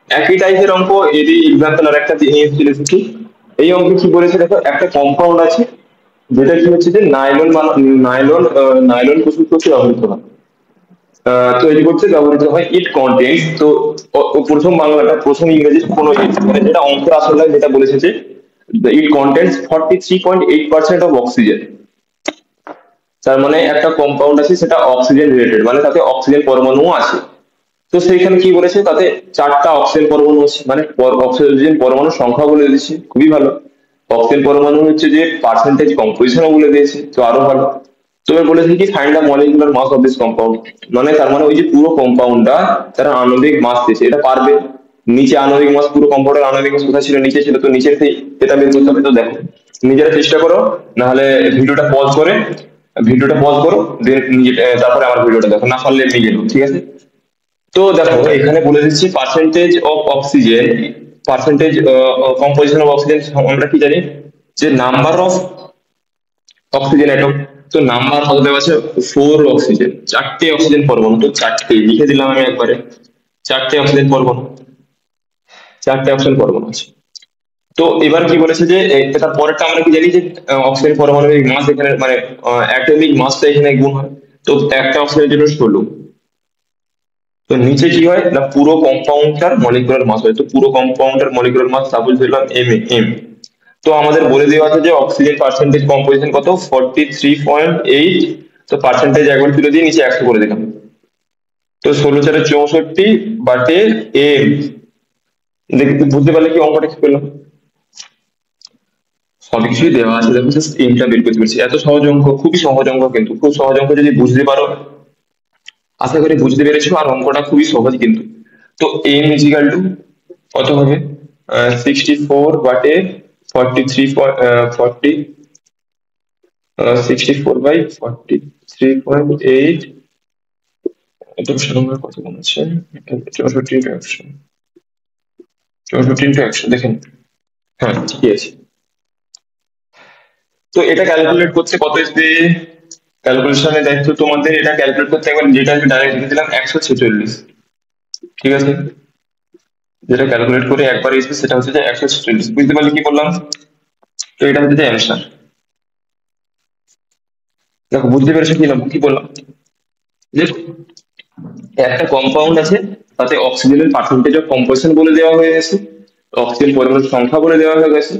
একই টাইপের অঙ্ক এরই এক্সাম্পল আর একটা নিয়ে এসেছিল কি, এই অঙ্কে কি বলেছে দেখো, একটা কম্পাউন্ড আছে যেটা কি হচ্ছে যে নাইলন নাইলন প্রস্তুত করতে ব্যবহৃত হয়, তৈরি করতে ব্যবহৃত হয়, ইট কন্টেন্টস, তো প্রথম বাংলাটা প্রথম ইংরেজি কোনো মানে যেটা অঙ্কের আসলে যেটা বলেছে যে ইট কন্টেন্টস 43.8% অফ অক্সিজেন। তার মানে একটা কম্পাউন্ড আছে সেটা অক্সিজেন রিলেটেড, মানে তাতে অক্সিজেন পরমাণু আছে। তো সেইখানে কি বলেছে, তাতে 4টা অক্সিজেন পরমাণু আছে, মানে অক্সিজেন পরমাণুর সংখ্যা বলে দিয়েছে, খুবই ভালো। অক্সিজেন পরমাণু হচ্ছে যে পার্সেন্টেজ কম্পোজিশনও বলে দিয়েছে, তো আরো ভালো। তো এবার বলেছে কি find the molecular mass of this compound, মানে তার মানে ওই যে পুরো কম্পাউন্ডটা তারা আণবিক মাস দিয়েছে, এটা পারবে। নিচে আণবিক মাস, পুরো কম্পাউন্ডের আণবিক মাস কোথায় ছিল, নিচে ছিল, তো নিচের থেকে এটা বের করতে হবে। তো দেখো নিজেরা চেষ্টা করো, নাহলে ভিডিওটা পজ করো, দেন তারপরে আমার ভিডিওটা দেখো, না পারলে নিজে দেখো, ঠিক আছে। তো দেখো এখানে বলে দিচ্ছি percentage of oxygen, percentage composition of oxygen, আমরা কি জানি যে নাম্বার অফ অক্সিজেন অ্যাটম। তো নাম্বার কত দেওয়া আছে, 4 অক্সিজেন, 4টে অক্সিজেন পরমাণু, তো 4টে লিখে দিলাম আমি একবারে, 4টে অক্সিজেন পরমাণু, 4টে অক্সিজেন পরমাণু আছে। তো এবার কি বলেছে যে এটা পরেরটা আমরা কি জানি যে অক্সিজেন পরমাণুর মাস এখানে মানে অ্যাটমিক মাসটা এখানে গুণ হয়। তো একটা অক্সিজেনের জন্য 16। তো নিচে কি হয় না, পুরো কম্পাউন্ডটার মলিকুলার মাস হয়, তো পুরো কম্পাউন্ডের মলিকুলার মাস সাপোজ ধরলাম এম। তো আমাদের বলে দেওয়া আছে যে অক্সিজেন পার্সেন্টেজ কম্পোজিশন কত, 43.8, তো পার্সেন্টেজ একবার তুলে দিয়ে নিচে 100 করে দিলাম। তো 16×4=64/m, দেখতে বুঝতে পারলে কি অঙ্কটা কি পেলাম, সবকিছুই দেওয়া আছে, দেখো জাস্ট এমটা বের করতে পারছি, এত সহজ অঙ্ক, খুবই সহজ অঙ্ক, কিন্তু খুব সহজ অঙ্ক যদি বুঝতে পারো, আশা করি বুঝতে পেরেছো, আর অঙ্কটা খুবই সহজ কিন্তু। তো এম ইজিক্যাল টু কত হবে, 64/43, 40, 64/43.8, এটা নম্বর কত কোন আছে, 64 into 100, 64 into 100 দেখেন, হ্যাঁ ঠিকই আছে। তো এটা ক্যালকুলেট করতে কত আসবে, ক্যালকুলেশনের দায়িত্ব তোমাদের, এটা ক্যালকুলেট করতে একবার যেটা আমি ডাইরেক্ট লিখে দিলাম 146, ঠিক আছে, যেটা ক্যালকুলেট করে একবার আসবে সেটা হচ্ছে যে 146, বুঝতে পারলে কি বললাম। তো এটা হচ্ছে যে অ্যান্সার, দেখো বুঝতে পেরেছো কি না কি বললাম, যে একটা কম্পাউন্ড আছে, তাতে অক্সিজেনের পার্সেন্টেজ অফ কম্পোজিশন বলে দেওয়া হয়ে গেছে, অক্সিজেন পরিমাণের সংখ্যা বলে দেওয়া হয়ে গেছে।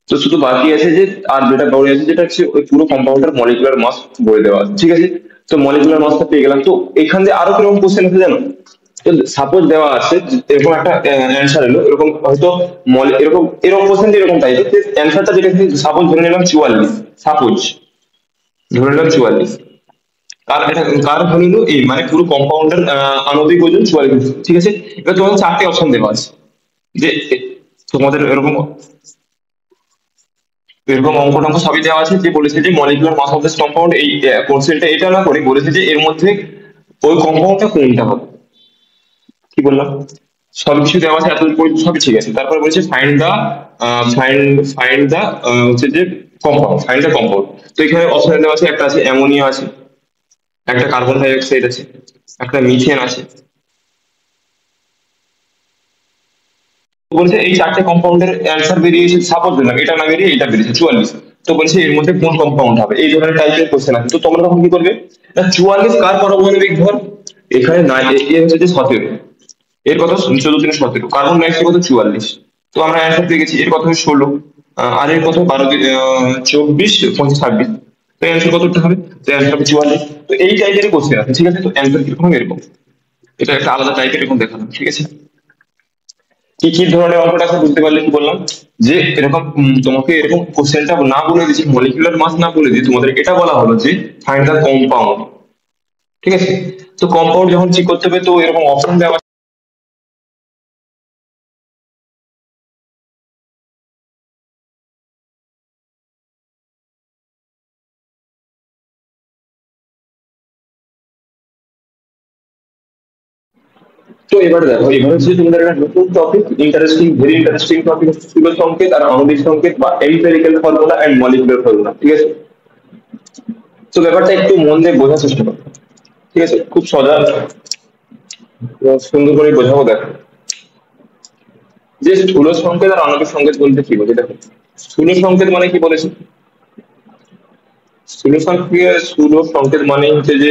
তো শুধু বাকি আছে যে আর যেটা বলে আছে যেটা হচ্ছে ওই পুরো কম্পাউন্ডের মলিকুলার মাস বলে দেওয়া আছে, ঠিক আছে। তো মলিকুলার মাসটা পেয়ে গেলাম। তো এখান দিয়ে আরো কিরকম কোশ্চেন আছে জানো? তো সাপোজ দেওয়া আছে এরকম একটা অ্যান্সার এলো, এরকম হয়তো এরকম এরকম কোশ্চেন এরকম টাইপের, অ্যান্সারটা যেটা সাপোজ ধরে নিলাম 44, সাপোজ ধরে নিলাম 44, কার এটা কার ভ্যালু হলো এই, মানে পুরো কম্পাউন্ডের আণবিক ওজন 44, ঠিক আছে। এবার তোমাদের চারটে অপশন দেওয়া আছে যে তোমাদের এরকম এরকম অঙ্ক টঙ্ক সবই দেওয়া আছে, যে বলেছে যে molecular mass of this compound, এই কোশ্চেনটা এটা না করে বলেছে যে এর মধ্যে ওই কম্পাউন্ডটা কোনটা হবে। কি বললাম? সবকিছু দেওয়া আছে, এত সবই ঠিক আছে, তারপরে বলেছে ফাইন্ড দা ফাইন্ড দা হচ্ছে যে কম্পাউন্ড, ফাইন্ড দা কম্পাউন্ড। তো এখানে অপশন দেওয়া আছে, একটা আছে অ্যামোনিয়া আছে, একটা কার্বন ডাই অক্সাইড আছে, একটা মিথেন আছে। বলছে এই চারটে কম্পাউন্ডের অ্যান্সার বেরিয়েছে, সাপোজ দিলাম এটা না বেরিয়ে এটা বেরিয়েছে 44, তো বলছে এর মধ্যে কোন কম্পাউন্ড হবে, এই ধরনের টাইপের কোশ্চেন আছে। তো তোমরা তখন কি করবে না, 44 কার পারমাণবিক ভর, এখানে না এ হচ্ছে যে 17, এর কথা 14 × 17, কার্বন ডাই অক্সাইড কত 44, তো আমরা অ্যান্সার পেয়ে গেছি। এর কথা 16, আর এর কথা 12, 24, 25, 26, তো অ্যান্সার কতটা হবে, তো অ্যান্সার হবে 44। তো এই টাইপের কোশ্চেন আছে, ঠিক আছে। তো অ্যান্সার কিরকম হবে এরকম, এটা একটা আলাদা টাইপের এরকম দেখালাম, ঠিক আছে। কি কি ধরনের অঙ্কটা আছে বুঝতে পারলে, কি বললাম যে এরকম তোমাকে এরকম কোশ্চেনটা না বলে দিয়েছি মলিকুলার মাস না বলে দিয়ে তোমাদের এটা বলা হলো যে ফাইন্ড দা কম্পাউন্ড, ঠিক আছে। তো কম্পাউন্ড যখন ঠিক করতে হবে তো এরকম অপশন দেওয়া। তো এবার দেখো, এবার হচ্ছে তোমাদের একটা নতুন topic, interesting, very interesting topic হচ্ছে স্থূল সংকেত আর আণবিক সংকেত বা empirical formula and molecular formula, ঠিক আছে। তো ব্যাপারটা একটু মন দিয়ে বোঝার চেষ্টা করো, ঠিক আছে, খুব সোজা, সুন্দর করে বোঝাবো। দেখো যে স্থূল সংকেত আর আণবিক সংকেত বলতে কি বোঝে, দেখো স্থূল সংকেত মানে কি বলেছে, স্থূল সংকেত মানে হচ্ছে যে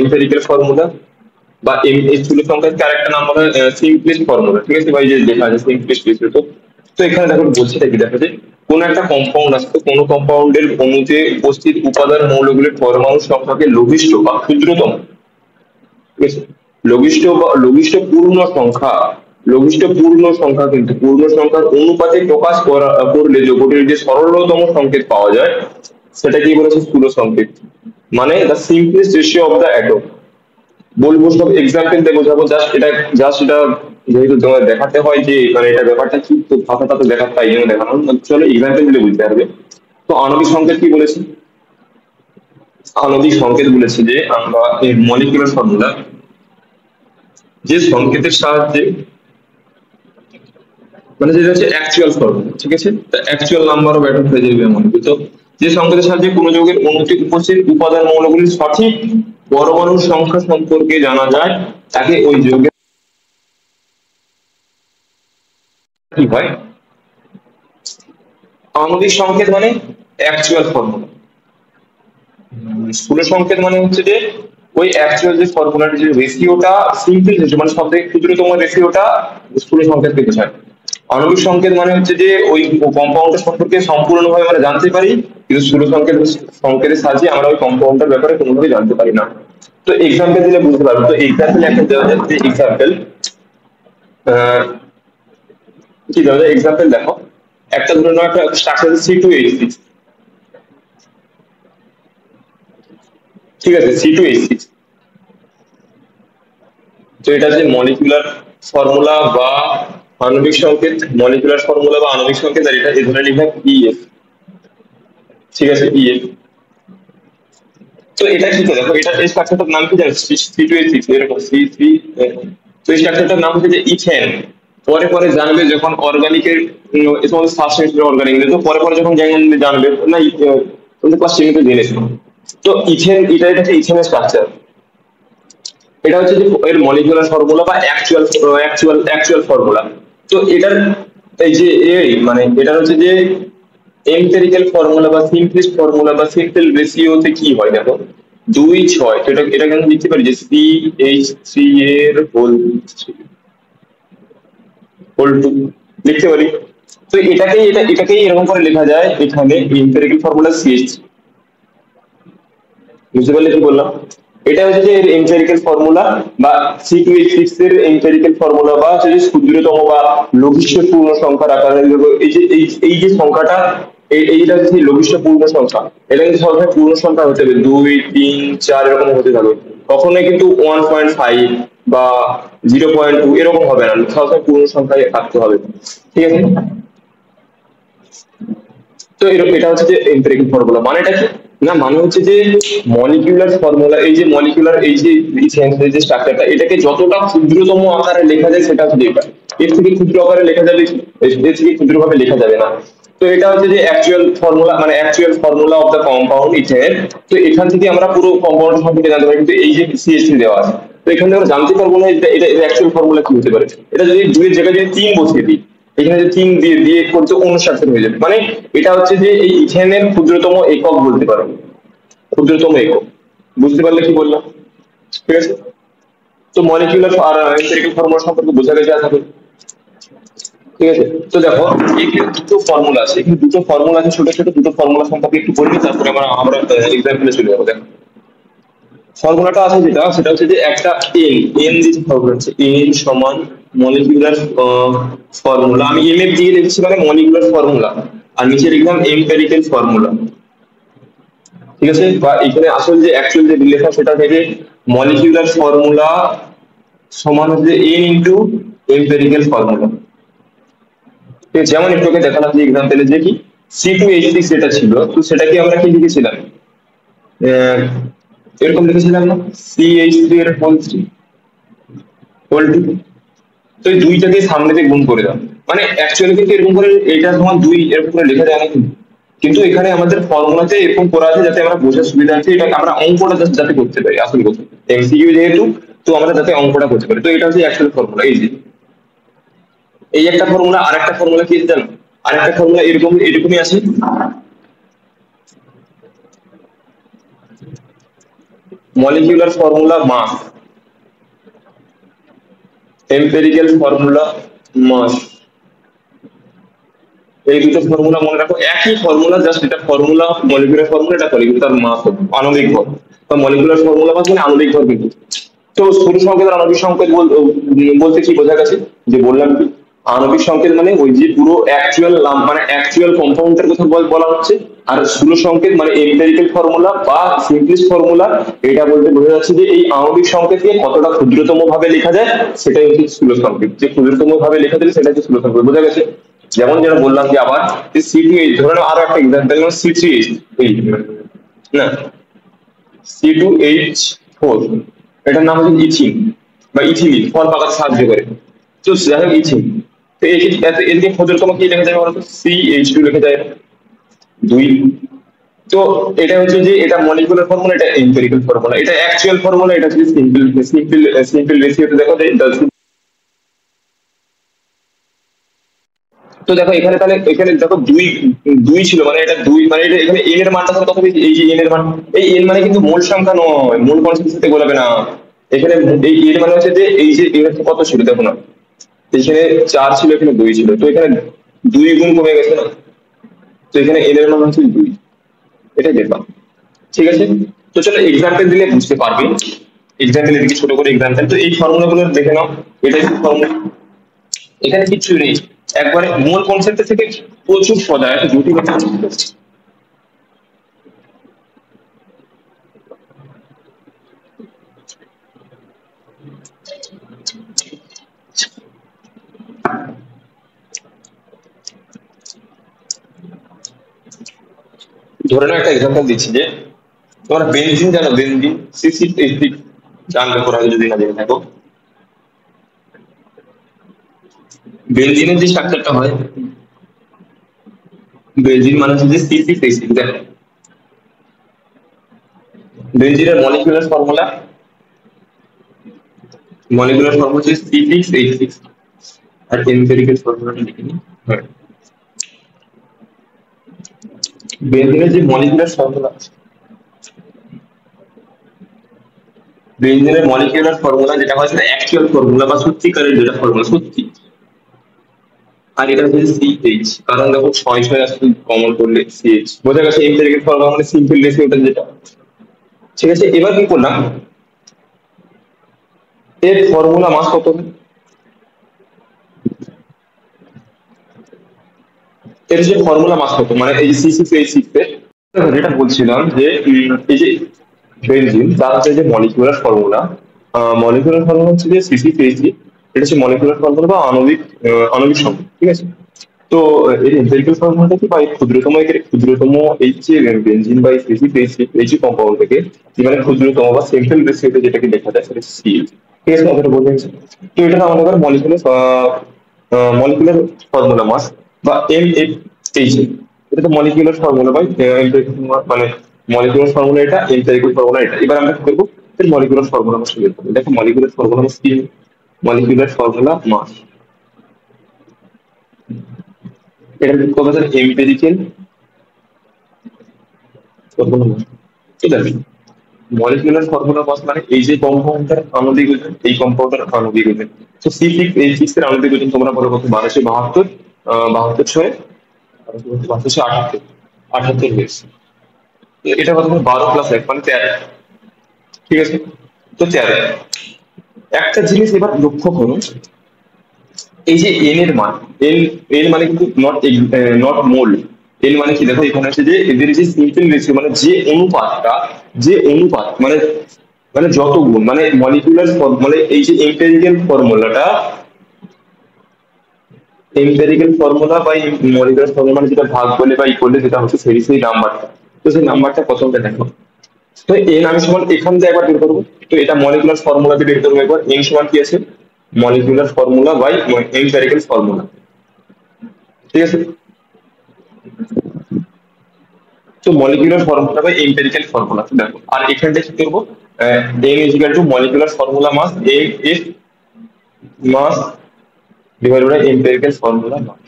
এম্পিরিক্যাল ফর্মুলা বা এই স্থূল সংকেতকে আরেকটা নাম বলা হয় সিম্পলিস্ট ফর্মুলা, ঠিক আছে ভাই, যে লেখা আছে সিম্পলিস্ট বিস্তৃত। তো এখানে দেখো বলছে কি, দেখো যে কোন একটা কম্পাউন্ড আছে, তো কোন কম্পাউন্ডের অণুতে উপস্থিত উপাদান মৌলগুলির পরমাণু সংখ্যাকে লঘিষ্ঠ বা ক্ষুদ্রতম, ঠিক আছে, লঘিষ্ঠ পূর্ণ সংখ্যা, লঘিষ্ঠ পূর্ণ সংখ্যা, কিন্তু পূর্ণ সংখ্যার অনুপাতে প্রকাশ করলে জগতের যে সরলতম সংকেত পাওয়া যায় সেটা কি বলেছে, স্থূল সংকেত। মানে the simplest ratio of the atom. বলবো সব এক্সাম্পল দিয়ে বোঝাবো, জাস্ট এটা যেহেতু তোমাদের দেখাতে হয় যে মানে এটা ব্যাপারটা কি, তো ভাষাটা তো দেখাতে তাই জন্য দেখানো, চলো এক্সাম্পল দিলে বুঝতে পারবে। তো আণবিক সংকেত কি বলেছে, আণবিক সংকেত বলেছে যে আমরা এই মলিকুলার ফর্মুলা, যে সংকেতের সাহায্যে, মানে যেটা হচ্ছে অ্যাকচুয়াল ফর্মুলা, ঠিক আছে, অ্যাকচুয়াল নাম্বার অফ অ্যাটম হয়ে যাবে এমন, তো যে সংকেতের সাহায্যে কোনো যৌগের অণুতে উপস্থিত উপাদান মৌলগুলির সঠিক পরমাণুর সংখ্যা সম্পর্কে জানা যায়, তাকে ওই যৌগের কি হয়, আণবিক সংকেত মানে অ্যাকচুয়াল ফর্মুলা, স্থূল সংকেত মানে হচ্ছে যে ওই অ্যাকচুয়াল যে ফর্মুলার যে রেশিওটা সিম্পল রেশিও, মানে সব থেকে ক্ষুদ্রতম রেশিওটা স্থূল সংকেতকে বোঝায়। আণবিক সংকেত মানে হচ্ছে যে ওই কম্পাউন্ডের সম্পর্কে সম্পূর্ণভাবে আমরা জানতে পারি, কিন্তু স্থূল সংকেতের সাহায্যে আমরা ওই কম্পাউন্ডের ব্যাপারে কোনোভাবে জানতে পারি না। তো এক্সাম্পল দিলে বুঝতে পারবো। তো এক্সাম্পল একটা দেওয়া যাচ্ছে, এক্সাম্পল কি দেওয়া যায়, এক্সাম্পল দেখো, একটা ধরে নাও একটা স্ট্রাকচার C2H6, ঠিক আছে, C2H6। তো এটা যে মলিকুলার ফর্মুলা বা আণবিক সংকেত, মলিকুলার ফর্মুলা বা আণবিক সংকেত, আর এটা এই ধরে লিখলাম EF, ঠিক আছে, EF। তো এটা কি করে দেখো, এটা এই স্ট্রাকচারটার নাম কি জানো, C2H6, এরকম C3। তো এই স্ট্রাকচারটার নাম হচ্ছে যে ইথেন। পরে পরে জানবে যখন অর্গানিকের এই সমস্ত ফার্স্ট সেমিস্টার অর্গানিক, তো পরে পরে যখন জানবে না, তোমাদের ক্লাস 10 তে জেনেছো। তো ইথেন, এটা হচ্ছে ইথেনের স্ট্রাকচার, এটা হচ্ছে যে এর মলিকুলার ফর্মুলা বা অ্যাকচুয়াল ফর্মুলা। তো এটার এই যে এই মানে এটা হচ্ছে যে এম্পিরিক্যাল ফর্মুলা বা সিম্পলিস্ট ফর্মুলা বা সিম্পল রেশিওতে কি হয় দেখো, 2:6। তো এটা কেন লিখতে পারি যে CH3 এর হোল 2 লিখতে পারি। তো এটাকেই এরকম করে লেখা যায়, এখানে এম্পিরিক্যাল ফর্মুলা CH3, বুঝতে পারলে কি বললাম? এটা হচ্ছে যে এর এম্পিরিক্যাল ফর্মুলা বা C2H6 এর এম্পিরিক্যাল ফর্মুলা বা হচ্ছে যে ক্ষুদ্রতম বা লঘিষ্ঠ পূর্ণ সংখ্যার আকারে এই যে এই যে সংখ্যাটা এইটা হচ্ছে লঘিষ্ঠ পূর্ণ সংখ্যা। এটা কিন্তু সবসময় পূর্ণ সংখ্যা হতে হবে, 2 3 4 এরকম হতে থাকবে, কখনোই কিন্তু 1.5 বা 0.2 এরকম হবে না, সবসময় পূর্ণ সংখ্যায় থাকতে হবে। ঠিক আছে? তো এরকম এটা হচ্ছে যে এম্পিরিক্যাল ফর্মুলা মানেটা কি? না মানে হচ্ছে যে মলিকিউলার ফর্মুলা, এই যে মলিকিউলার এই যে ইথেনের যে স্ট্রাকচারটা, এটাকে যতটা ক্ষুদ্রতম আকারে লেখা যায় সেটা হচ্ছে এটা। এর থেকে ক্ষুদ্র আকারে লেখা যাবে কি? এর থেকে ক্ষুদ্রভাবে লেখা যাবে না। তো এটা হচ্ছে যে অ্যাকচুয়াল ফর্মুলা, মানে actual formula of the compound ethane. তো এখান থেকে আমরা পুরো কম্পাউন্ড সম্পর্কে জানতে পারি, কিন্তু এই যে CH3 দেওয়া আছে, তো এখান থেকে আমরা জানতে পারবো না এটা এটা অ্যাকচুয়াল ফর্মুলা কি হতে পারে। এটা যদি 2 এর জায়গায় যদি 3 বসিয়ে দিই, এখানে যে 3 দিয়ে দিয়ে করতে অনুসারে হয়ে যাবে, মানে এটা হচ্ছে যে এই ইথেনের ক্ষুদ্রতম একক বলতে পারো, ক্ষুদ্রতম একক। বুঝতে পারলে কি বললাম? ঠিক আছে? তো মলিকিউলার আর এম্পিরিক্যাল ফর্মুলা সম্পর্কে বোঝা গেছে আশা করি। ঠিক আছে? তো দেখো এখানে দুটো ফর্মুলা আছে, এখানে দুটো ফর্মুলা আছে, ছোট ছোট দুটো ফর্মুলা সম্পর্কে একটু বলি, তারপরে আমরা এক্সাম্পলে চলে যাবো। দেখো ফর্মুলাটা আছে যেটা, সেটা হচ্ছে যে একটা এন যে ফর্মুলা আছে, এন সমান মলিকিউলার ফর্মুলা, আমি এম এফ দিয়ে লিখছি মানে মলিকিউলার ফর্মুলা, আর নিচে লিখলাম এম্পিরিক্যাল ফর্মুলা। ঠিক আছে? বা এখানে আসল যে অ্যাকচুয়াল যে রিলেশন সেটা থেকে মলিকিউলার ফর্মুলা সমান হচ্ছে এন ইনটু এম্পিরিক্যাল ফর্মুলা। যেমন একটু আগে দেখালাম যে এক্সাম্পলে যে কি C2H6 যেটা ছিল, তো সেটাকে আমরা কি লিখেছিলাম, আহ, এরকম লিখেছিলাম না, CH3 এর হোল 2। তো এই দুইটাকে সামনে দিয়ে গুণ করে দাও, মানে অ্যাকচুয়ালি কিন্তু এরকম করে এটা তোমার 2 এরকম করে লেখা যায় না কিন্তু, কিন্তু এখানে আমাদের ফর্মুলাতে এরকম করা আছে যাতে আমরা বোঝার সুবিধা আছে, এটাকে আমরা অঙ্কটা যাতে করতে পারি, আসল কথা MCQ যেহেতু, তো আমরা যাতে অঙ্কটা করতে পারি। তো এটা হচ্ছে অ্যাকচুয়াল ফর্মুলা। এই যে এই একটা ফর্মুলা, আর একটা ফর্মুলা কি জানো, আর একটা ফর্মুলা এরকম এরকমই আছে, মলিকিউলার ফর্মুলা মাস, এম্পিরিক্যাল ফর্মুলা মাস। এই দুটো ফর্মুলা মনে রাখো, একই ফর্মুলা, জাস্ট এটা ফর্মুলা মলিকুলার ফর্মুলা, এটা মলিকুলার মাস আণবিক ভর, বা মলিকুলার ফর্মুলা মাস মানে আণবিক ভর কিন্তু। তো স্থূল সংকেত আর আণবিক সংকেত বলতে কি বোঝা গেছে, যে বললাম কি আণবিক সংকেত মানে ওই যে পুরো অ্যাকচুয়াল মানে অ্যাকচুয়াল কম্পাউন্ডের কথা বলা হচ্ছে, আর স্থূল সংকেত মানে এম্পিরিক্যাল ফর্মুলা বা সিম্পলিস্ট ফর্মুলা, এটা বলতে বোঝা যাচ্ছে যে এই আণবিক সংকেতকে কতটা ক্ষুদ্রতম ভাবে লেখা যায় সেটাই হচ্ছে স্থূল সংকেত, যে ক্ষুদ্রতম ভাবে লেখা দিলে সেটা হচ্ছে স্থূল সংকেত। বোঝা গেছে? যেমন যেটা বললাম যে আবার C2H, ধরে নাও আরো একটা এক্সাম্পল, যেমন C3H, না C2H4, এটার নাম হচ্ছে ইথিন বা ইথিলিন, ফল পাকাতে সাহায্য করে। তো যাই হোক ইথিন, তো এদিকে ক্ষুদ্রতম কি লেখা যায় বলতো, CH2 লেখা যায় 2। তো এটা হচ্ছে যে এটা মলিকুলার ফর্মুলা, এটা এম্পিরিক্যাল ফর্মুলা, এটা অ্যাকচুয়াল ফর্মুলা, এটা হচ্ছে সিম্পল সিম্পল সিম্পল রেশিওতে দেখো যে তো দেখো এখানে তাহলে এখানে দেখো দুই দুই ছিল, মানে এটা 2, মানে এটা এখানে এন এর মানটা কত হবে, এই যে এন এর মান, এই এন মানে কিন্তু মূল সংখ্যা নয়, মূল কনস্ট্যান্টের সাথে গোলাবে না। এখানে এই এন মানে হচ্ছে যে এই যে এন কত ছিল দেখো না, এখানে 4 ছিল, এখানে 2 ছিল, তো এখানে 2 গুণ কমে গেছে না, তো এখানে এন এর মান হচ্ছে 2, এটাই দেখলাম। ঠিক আছে? তো চলো এক্সাম্পল দিলে বুঝতে পারবে, এক্সাম্পল এদিকে ছোট করে এক্সাম্পল, তো এই ফর্মুলা গুলো দেখে নাও, এটাই ফর্মুলা, এখানে কিছু নেই, একবারে মূল কনসেপ্ট থেকে প্রচুর সোজা, একটা জটিল ধরে নাও একটা এক্সাম্পল দিচ্ছি যে তোমরা বেনজিন জানো, বেনজিন C6H6 জানবে পড়া যদি না জেনে থাকো, বেনজিনের যে স্ট্রাকচারটা হয়, বেনজিন মানে হচ্ছে যে C6H6, দেখো বেনজিনের মলিকুলার ফর্মুলা, মলিকুলার ফর্মুলা হচ্ছে C6H6, আর এম্পিরিক্যাল ফর্মুলাটা লিখে নিই। হ্যাঁ, বেনজিনের যে মলিকুলার ফর্মুলা, বেনজিনের মলিকুলার ফর্মুলা যেটা হয় সেটা অ্যাকচুয়াল ফর্মুলা বা সত্যিকারের যেটা ফর্মুলা সত্যি, আর এটা হচ্ছে CH, কারণ দেখো 6 6 আসলে কমন করলে CH, বোঝা গেছে এম্পিরিক্যাল ফর্মুলা মানে সিম্পল রেশিওটা যেটা। ঠিক আছে, এবার কি করলাম, এর ফর্মুলা মাস কত হবে, এর যে ফর্মুলা মাস কত, মানে এই C6H6 এর যেটা বলছিলাম যে এই যে বেনজিন তার হচ্ছে যে মলিকিউলার ফর্মুলা, মলিকিউলার ফর্মুলা হচ্ছে যে C6H6, এটা হচ্ছে মলিকিউলার ফর্মুলা বা আণবিক সংখ্যা, ঠিক আছে। তো এর এম্পিরিক্যাল ফর্মুলাটা কি, বা এই ক্ষুদ্রতম এই যে বেনজিন বা C6H6 এই যে কম্পাউন্ড থেকে মানে ক্ষুদ্রতম বা সেন্ট্রাল রেসিওতে যেটাকে দেখা যায় সেটা হচ্ছে CH, ঠিক আছে, কথাটা বলে দিয়েছি। তো এটা আমাদের মলিকুলার ফর্মুলা মাস বা MFH, এটা তো মলিকুলার ফর্মুলা বাই মানে মলিকুলার ফর্মুলা এটা, এম্পিরিক্যাল ফর্মুলা এটা। এবার আমরা কি করবো, এর মলিকুলার ফর্মুলা মাস বের করবো। দেখো মলিকুলার ফর্মুলা মাস কি, মলিকুলার ফর্মুলা মাস, এটা কত আছে, এম্পিরিক্যাল ফর্মুলা মাস, ঠিক আছে। মলিকুলার ফর্মুলা মাস মানে এই যে কম্পাউন্ডের আণবিক ওজন, এই কম্পাউন্ডের আণবিক ওজন। তো C6H6 এর আণবিক ওজন তোমরা বলো কত, 1272, 72 ছয় 1278, 78 হয়েছে। এটা কত, 12+1 মানে 13, ঠিক আছে। তো 13, একটা জিনিস এবার লক্ষ্য করো, এই যে এন এর মান, এন, এন মানে কিন্তু নট মোল, এন মানে কি দেখো এখানে আছে যে এদের যে সিম্পল রেশিও মানে যে অনুপাতটা, যে অনুপাত মানে মানে যত গুণ মানে মলিকুলার মানে এই যে এম্পেরিক্যাল ফর্মুলা বা মলিকুলার ফর্মুলা মানে যেটা ভাগ করলে বা ই করলে যেটা হচ্ছে সেই নাম্বারটা, তো সেই নাম্বারটা কত হবে দেখো। তো এন আমি সমান এখান থেকে একবার বের করবো, তো এটা মলিকুলার ফর্মুলা দিয়ে বের করবো একবার, এন সমান কি আছে, molecular formula by empirical formula, ঠিক আছে। তো molecular formula by empirical formula দেখো, আর এখানটা কি করবো, N is equal to molecular formula mass M F mass divided by empirical formula mass.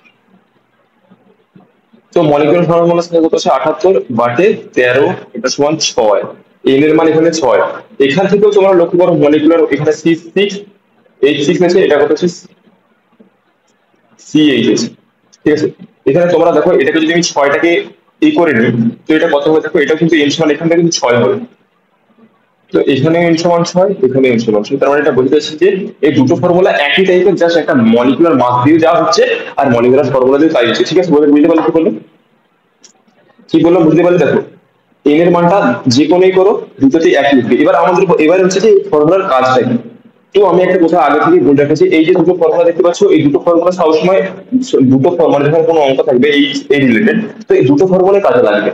তো মলিকুলার ফর্মুলা কত আছে, 78 বাটে 13, এটা সমান 6, এন এর মান এখানে 6। এখান থেকেও তোমরা লক্ষ্য করো মলিকুলার এখানে C6H6 আছে, এটা কত আছে, CH, ঠিক আছে। এখানে তোমরা দেখো এটাকে যদি আমি 6টাকে করে নিই, তো এটা কত হবে দেখো, এটা কিন্তু এন সমান এখান থেকে কিন্তু 6 হবে। তো এখানে এন সমান 6, এখানে এন সমান 6, তার মানে এটা বলতে চাচ্ছি যে এই দুটো ফর্মুলা একই টাইপের, জাস্ট একটা মলিকুলার মাস দিয়ে যা হচ্ছে আর মলিকুলার ফর্মুলা দিয়ে তাই হচ্ছে, ঠিক আছে। বুঝতে পারলে কি বললো, কি বললাম বুঝতে পারলে, দেখো এন এর মানটা যে কোনোই করো দুটোতেই একই উঠবে। এবার হচ্ছে যে ফর্মুলার কাজটা কি। তো আমি একটা কথা আগে থেকে বলে রাখছি, এই যে দুটো ফর্মুলা দেখতে পাচ্ছ, এই দুটো ফর্মুলা সবসময় দুটো ফর্মুলা যখন কোনো অঙ্ক থাকবে এই এই রিলেটেড, তো এই দুটো ফর্মুলা কাজে লাগবে,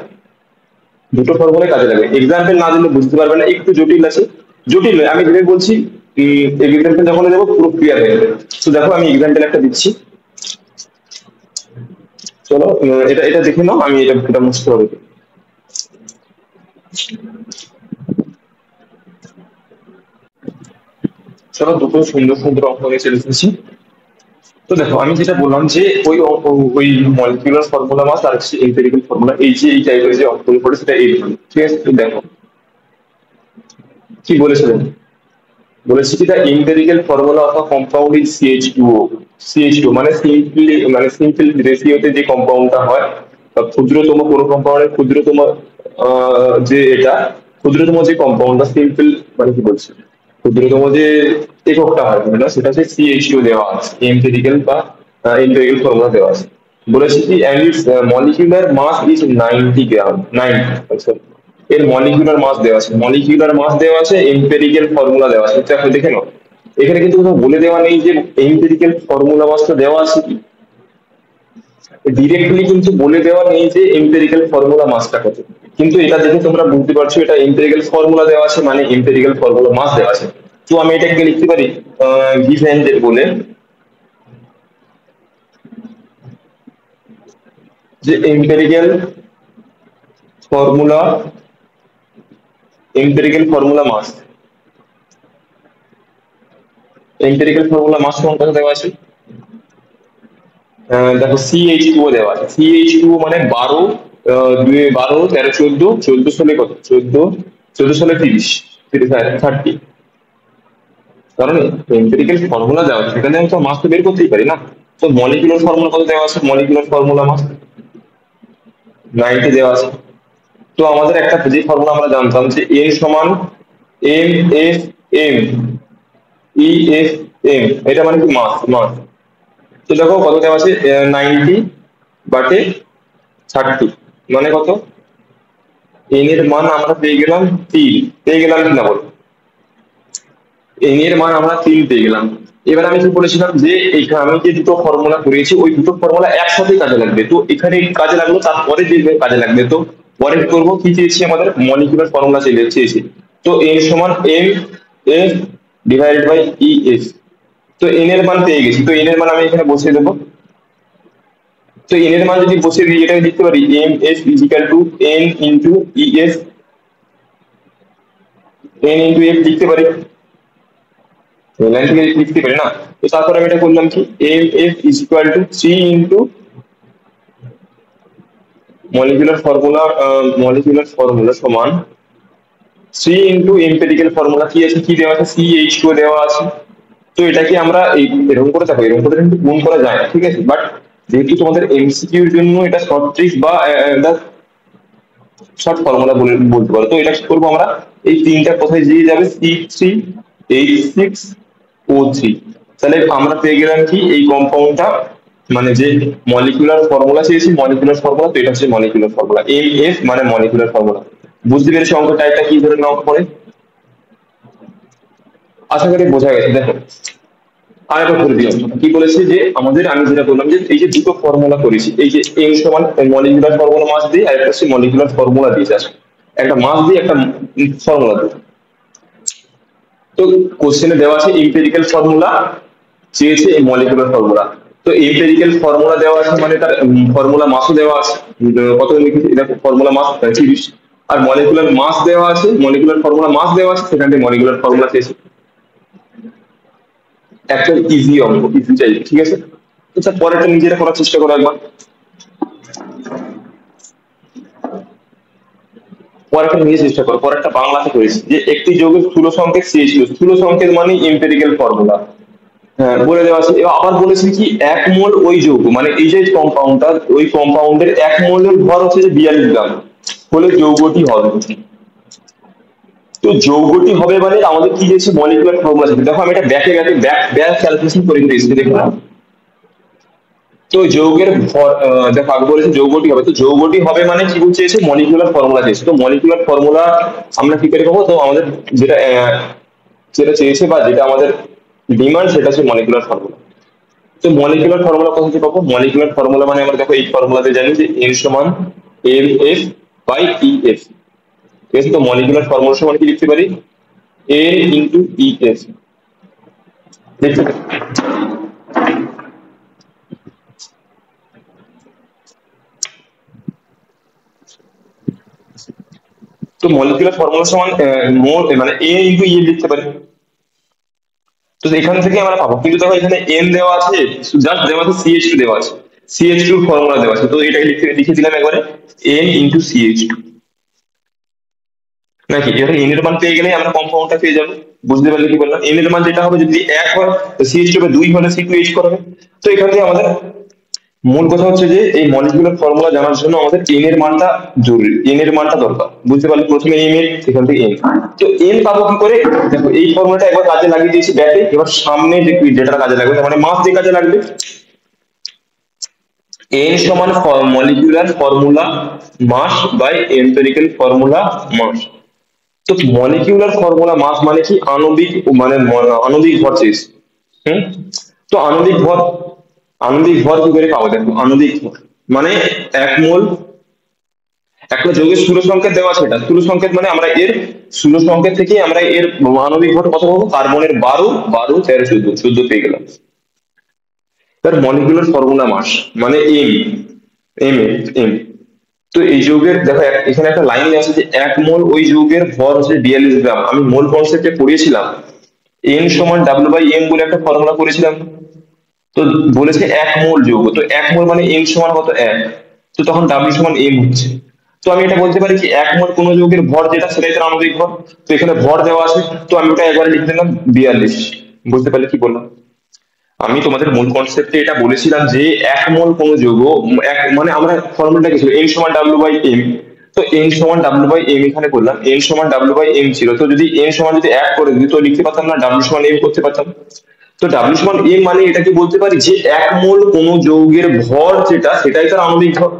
দুটো ফর্মুলা কাজে লাগবে। এক্সাম্পল না দিলে বুঝতে পারবে না, একটু জটিল আছে, জটিল নয় আমি যেটা বলছি, এক্সাম্পল যখন দেবো পুরো ক্লিয়ার হয়ে যাবে। তো দেখো আমি এক্সাম্পল একটা দিচ্ছি, চলো এটা এটা দেখে নাও, আমি এটা মুছতে হবে। চলো দুটো সুন্দর সুন্দর অঙ্ক নিয়ে চলে এসেছি। তো দেখো আমি যেটা বললাম যে ওই মলিকিউলার ফর্মুলা মাস আর হচ্ছে এম্পিরিক্যাল ফর্মুলা, এই যে এই টাইপের যে অঙ্কগুলো পড়ে সেটা এইরকম, ঠিক আছে। তো দেখো কি বলেছিলেন, বলেছি কি, empirical formula of compound is CH2O, CH2 মানে সিম্পল রেশিওতে যে কম্পাউন্ডটা হয়, বা ক্ষুদ্রতম কোনো কম্পাউন্ডের ক্ষুদ্রতম যে এটা ক্ষুদ্রতম যে কম্পাউন্ডটা সিম্পল মানে কি বলছে, ক্ষুদ্রতম যে এককটা হয় না সেটা হচ্ছে CH2 দেওয়া আছে, এম্পিরিক্যাল বা এম্পিরিক্যাল ফর্মুলা দেওয়া আছে। বলেছি কি and its molecular mass is 90 গ্রাম, 90, আচ্ছা। এর মলিকিউলার মাস দেওয়া আছে, মলিকিউলার মাস দেওয়া আছে, এম্পিরিক্যাল ফর্মুলা দেওয়া আছে, এটা দেখে নাও। এখানে কিন্তু কোথাও বলে দেওয়া নেই যে এম্পিরিক্যাল ফর্মুলা মাসটা দেওয়া আছে কি, ডিরেক্টলি কিন্তু বলে দেওয়া নেই যে এম্পিরিক্যাল ফর্মুলা মাসটা কত, কিন্তু এটা দেখে তোমরা বুঝতে পারছো এটা এম্পিরিক্যাল ফর্মুলা দেওয়া আছে মানে এম্পিরিক্যাল ফর্মুলা মাস দেওয়া আছে। তো আমি এটাকে লিখতে পারি গিভেন যে বলে যে ফর্মুলা এম্পিরিক্যাল ফর্মুলা মাস, এম্পিরিক্যাল ফর্মুলা মাস কোনটা দেওয়া আছে, দেখো CH2O দেওয়া আছে, CH2O মানে 12, 12, 13, 14, 14 ষোলো কত, 14, 14 ষোলো 30, 30 কারণ এম্পিরিক্যাল ফর্মুলা দেওয়া আছে সেখানে আমি তো মাস তো বের করতেই পারি না। তো মলিকুলার ফর্মুলা কত দেওয়া আছে, মলিকুলার ফর্মুলা মাস 90 দেওয়া আছে। তো তো আমাদের একটা যে ফর্মুলা আমরা জানতাম যে এন সমান M F M E F M, এটা মানে কি মাস মাস। তো দেখো কত দেওয়া আছে, 90/30 মানে কত, এন এর মান আমরা পেয়ে গেলাম 3, পেয়ে গেলাম কি না বলো, এন এর মান আমরা 3 পেয়ে গেলাম। এবার আমি কি বলেছিলাম যে এখানে আমি যে দুটো ফর্মুলা করেছি ওই দুটো ফর্মুলা একসাথে কাজে লাগবে, তো এখানে কাজে লাগলো তারপরে যে কাজে লাগবে। তো পরে কি করবো, কি চেয়েছি আমাদের মলিকুলার ফর্মুলা চেয়েছি। তো এন সমান M F divided by E F. তো এন এর মান পেয়ে গেছি, তো এন এর মান আমি এখানে বসিয়ে দেবো। তো এন এর মান যদি বসিয়ে দিই এটাকে লিখতে পারি M F is equal to n into E F, n into F লিখতে পারি, লাইন থেকে লিখতে পারি না। তো তারপর আমি এটা করলাম কি, M F is equal to 3 into molecular formula সমান 3 ইন্টু এম্পিরিক্যাল ফর্মুলা কি আছে, কি দেওয়া আছে, CH2 দেওয়া আছে। তো এটাকে আমরা এরকম করে থাকবো, এরকম করে কিন্তু গুণ করা যায় না, ঠিক আছে। বাট যেহেতু তোমাদের এমসিকিউ এর জন্য এটা শর্ট ট্রিক বা শর্ট ফর্মুলা বলতে পারো, তো এটা কি করবো আমরা, এই তিনটা কোথায় দিয়ে যাবে, C3H6O3। তাহলে আমরা পেয়ে গেলাম কি এই কম্পাউন্ডটা, মানে যে মলিকুলার ফর্মুলা চেয়েছি মলিকুলার ফর্মুলা, তো এটা হচ্ছে মলিকুলার ফর্মুলা, এম এফ মানে মলিকুলার ফর্মুলা। বুঝতে পেরেছি অঙ্ক টাইপটা কি ধরনের অঙ্ক করে, আশা করি বোঝা গেছে। দেখো আরেকবার করে দিই অঙ্কটা। কি বলেছে যে আমাদের, আমি যেটা বললাম যে এই যে দুটো ফর্মুলা করেছি, এই যে এম সমান মলিকুলার ফর্মুলা মাস দিয়ে, আর একটা হচ্ছে মলিকুলার ফর্মুলা দিয়েছে, একটা মাস দিয়ে একটা ফর্মুলা দিয়ে। তো কোশ্চেনে দেওয়া আছে এম্পিরিক্যাল ফর্মুলা, চেয়েছে এই মলিকুলার ফর্মুলা। তো এম্পিরিক্যাল ফর্মুলা দেওয়া আছে মানে তার ফর্মুলা মাসও দেওয়া আছে, কত লিখেছি দেখো, ফর্মুলা মাস 30, আর মলিকুলার মাস দেওয়া আছে, মলিকুলার ফর্মুলা মাস দেওয়া আছে, সেখান থেকে মলিকুলার ফর্মুলা চেয়েছে। একটা ইজি অঙ্ক, ইজি চাই, ঠিক আছে। তো স্যার পরেরটা নিজেরা করার চেষ্টা করো একবার। পরেরটা নিজে চেষ্টা করো, পরেরটা বাংলাতে করেছি যে একটি যৌগের স্থূল সংকেত CH2, স্থূল সংকেত মানে এম্পিরিক্যাল ফর্মুলা, হ্যাঁ বলে দেওয়া আছে। এবার আবার বলেছি কি এক মোল ওই যৌগ, মানে এই যে কম্পাউন্ডটা, ওই কম্পাউন্ডের এক মোলের ভর হচ্ছে যে 42 গ্রাম হলে যৌগটি হবে। তো যৌগটি হবে মানে আমাদের কি দিয়েছে, মলিকুলার ফর্মুলা আছে। দেখো আমি এটা ব্যাক ক্যালকুলেশন করে দিয়েছি, দেখো। তো যৌগের ভর, দেখো আগে বলেছে যৌগটি হবে, তো যৌগটি হবে মানে কি চেয়েছে, মলিকুলার ফর্মুলা চেয়েছে। তো মলিকুলার ফর্মুলা আমরা কি করে পাবো, তো আমাদের যেটা যেটা চেয়েছে বা যেটা আমাদের ডিমান্ড, সেটা হচ্ছে মলিকুলার ফর্মুলা। তো মলিকুলার ফর্মুলা কোথা থেকে পাবো, মলিকুলার ফর্মুলা মানে আমরা দেখো এই ফর্মুলাতে জানি যে এন সমান M F by E F, ঠিক আছে। তো মলিকুলার ফর্মুলা সমান কি লিখতে পারি, এন ইন্টু ই এফ লিখতে পারি। তো মলিকুলার ফর্মুলা সমান মোল মানে এ ইন্টু ই লিখতে পারি। তো এখান থেকে আমরা পাবো, কিন্তু দেখো এখানে এন দেওয়া আছে, জাস্ট দেওয়া আছে CH2 দেওয়া আছে, CH2 ফর্মুলা দেওয়া আছে, তো এটাকে লিখে দিলাম একবারে এন ইন্টু CH2 নাকি। এখানে এন এর মান পেয়ে গেলে আমরা কম্পাউন্ডটা পেয়ে যাবো। বুঝতে পারলে কি বললাম, এন এর মান যেটা হবে যদি 1 হয় তো CH2 হবে, 2 হলে C2H করবে। তো এখান থেকে আমাদের মূল কথা হচ্ছে যে এই মলিকুলার ফর্মুলা জানার জন্য আমাদের এন এর মানটা জরুরি, এন এর মানটা দরকার। বুঝতে পারলে প্রথমে এম এর, এখান থেকে এন। তো এন পাবো কি করে, দেখো এই ফর্মুলাটা একবার কাজে লাগিয়ে দিয়েছি ব্যাকে, এবার সামনে যে যেটা কাজে লাগবে তার মানে মাস দিয়ে কাজে লাগবে। এন সমান molecular formula mass by empirical formula mass. তো মলিকিউলার ফর্মুলা মাস মানে কি, আণবিক মানে আণবিক ভর চেয়েছি। হুম। তো আণবিক ভর কি করে পাবো, দেখো আণবিক ভর মানে এক মোল, একটা যৌগের স্থূল সংকেত দেওয়া আছে, এটা স্থূল সংকেত মানে আমরা এর স্থূল সংকেত থেকে আমরা এর আণবিক ভর কত পাবো, কার্বনের 12 12 13 14 14 পেয়ে গেলাম। তার মলিকুলার ফর্মুলা মাস মানে এম এম। তো এই যৌগের দেখো এখানে একটা লাইন আছে যে এক মোল ওই যৌগের ভর হচ্ছে 42 গ্রাম। আমি মোল কনসেপ্টে পড়িয়েছিলাম এন সমান ডাব্লিউ বাই এম বলে একটা ফর্মুলা করেছিলাম। তো বলেছে এক মোল যৌগ, তো এক মোল মানে এন সমান কত 1, তো তখন ডাব্লিউ সমান এম হচ্ছে। তো আমি এটা বলতে পারি কি এক মোল কোন যৌগের ভর যেটা সেটাই তার আণবিক ভর। তো এখানে ভর দেওয়া আছে, তো আমি ওটা একবার লিখে দিলাম 42। বুঝতে পারলে কি বললাম, আমি তোমাদের মূল কনসেপ্টে এটা বলেছিলাম যে এক মোল কোন যৌগ, এক মানে আমরা ফর্মুলাটা কি ছিল, এম সমান ডাব্লিউ বাই এম। তো n সমান w বাই m এখানে করলাম, n সমান w বাই m ছিল, তো যদি n সমান যদি 1 করে দিই তো লিখতে পারতাম না w সমান m করতে পারতাম। তো w সমান m মানে এটা কি বলতে পারি যে 1 মোল কোন যৌগের ভর যেটা সেটাই তার আণবিক ভর।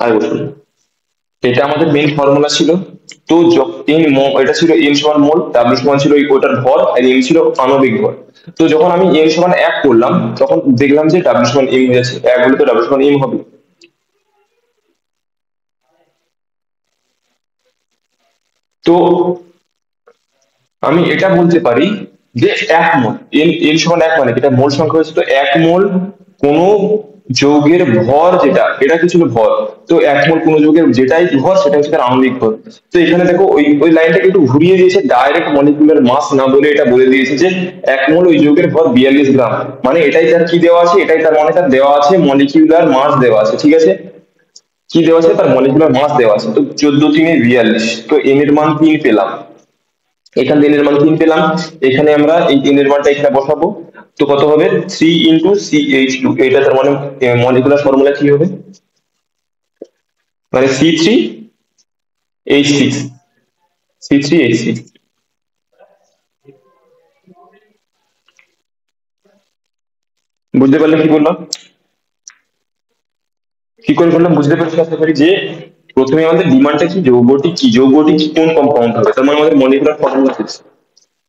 আর বলুন, এটা আমাদের মেইন ফর্মুলা ছিল। তো এটা ছিল n সমান মোল, w সমান ছিল ওটার ভর, আর m ছিল আণবিক ভর। তো যখন আমি n সমান 1 করলাম তখন দেখলাম যে w সমান m হয়ে যাচ্ছে, 1 হলে তো w সমান m হবে। তো আমি এটা বলতে পারি যে 1 মোল n সমান 1 মানে এটা মোল সংখ্যা হচ্ছে, তো 1 মোল কোন যৌগের ভর যেটা, এটা কি ছিল ভর, তো 1 মোল কোন যৌগের যেটাই ভর সেটা হচ্ছে তার আণবিক ভর। তো এখানে দেখো ওই লাইনটাকে একটু ঘুরিয়ে দিয়েছে, ডাইরেক্ট মলিকুলার মাস না বলে এটা বলে দিয়েছে যে 1 মোল ওই যৌগের ভর 42 গ্রাম, মানে এটাই তার কি দেওয়া আছে, এটাই তার মানে তার দেওয়া আছে মলিকিউলার মাস দেওয়া আছে, ঠিক আছে, কি দেওয়া আছে তার মলিকুলার মাস দেওয়া আছে। তো 14×3 = 42, তো n এর মান 3 পেলাম, এখানে n এর মান 3 পেলাম, এখানে আমরা এই n এর মানটা এখানে বসাবো। তো কত হবে 3 × CH2, এটা তার মানে মলিকুলার ফর্মুলা কি হবে, মানে C3H6, C3H6। বুঝতে পারলে কি বললাম, কি করে বললাম বুঝতে পেরেছি আশা করি। যে প্রথমে আমাদের ডিমান্ডটা কি, যৌগটি কি কোন কম্পাউন্ড হবে, তার মানে আমাদের মলিকুলার ফর্মুলা চেয়েছে,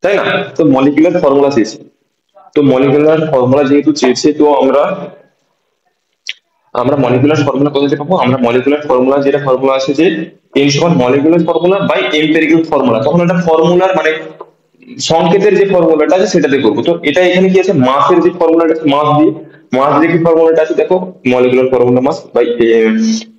তাই না? তো মলিকুলার ফর্মুলা চেয়েছে, তো মলিকুলার ফর্মুলা যেহেতু চেয়েছে, তো আমরা আমরা মলিকুলার ফর্মুলা কোথা থেকে পাবো, আমরা মলিকুলার ফর্মুলা যেটা ফর্মুলা আছে যে n সমান molecular formula by empirical formula, তখন এটা ফর্মুলার মানে সংকেতের যে ফর্মুলাটা আছে সেটাতে করবো। তো এটা এখানে কি আছে, মাসের যে ফর্মুলাটা আছে, মাস দিয়ে কি ফর্মুলাটা আছে দেখো, molecular formula mass by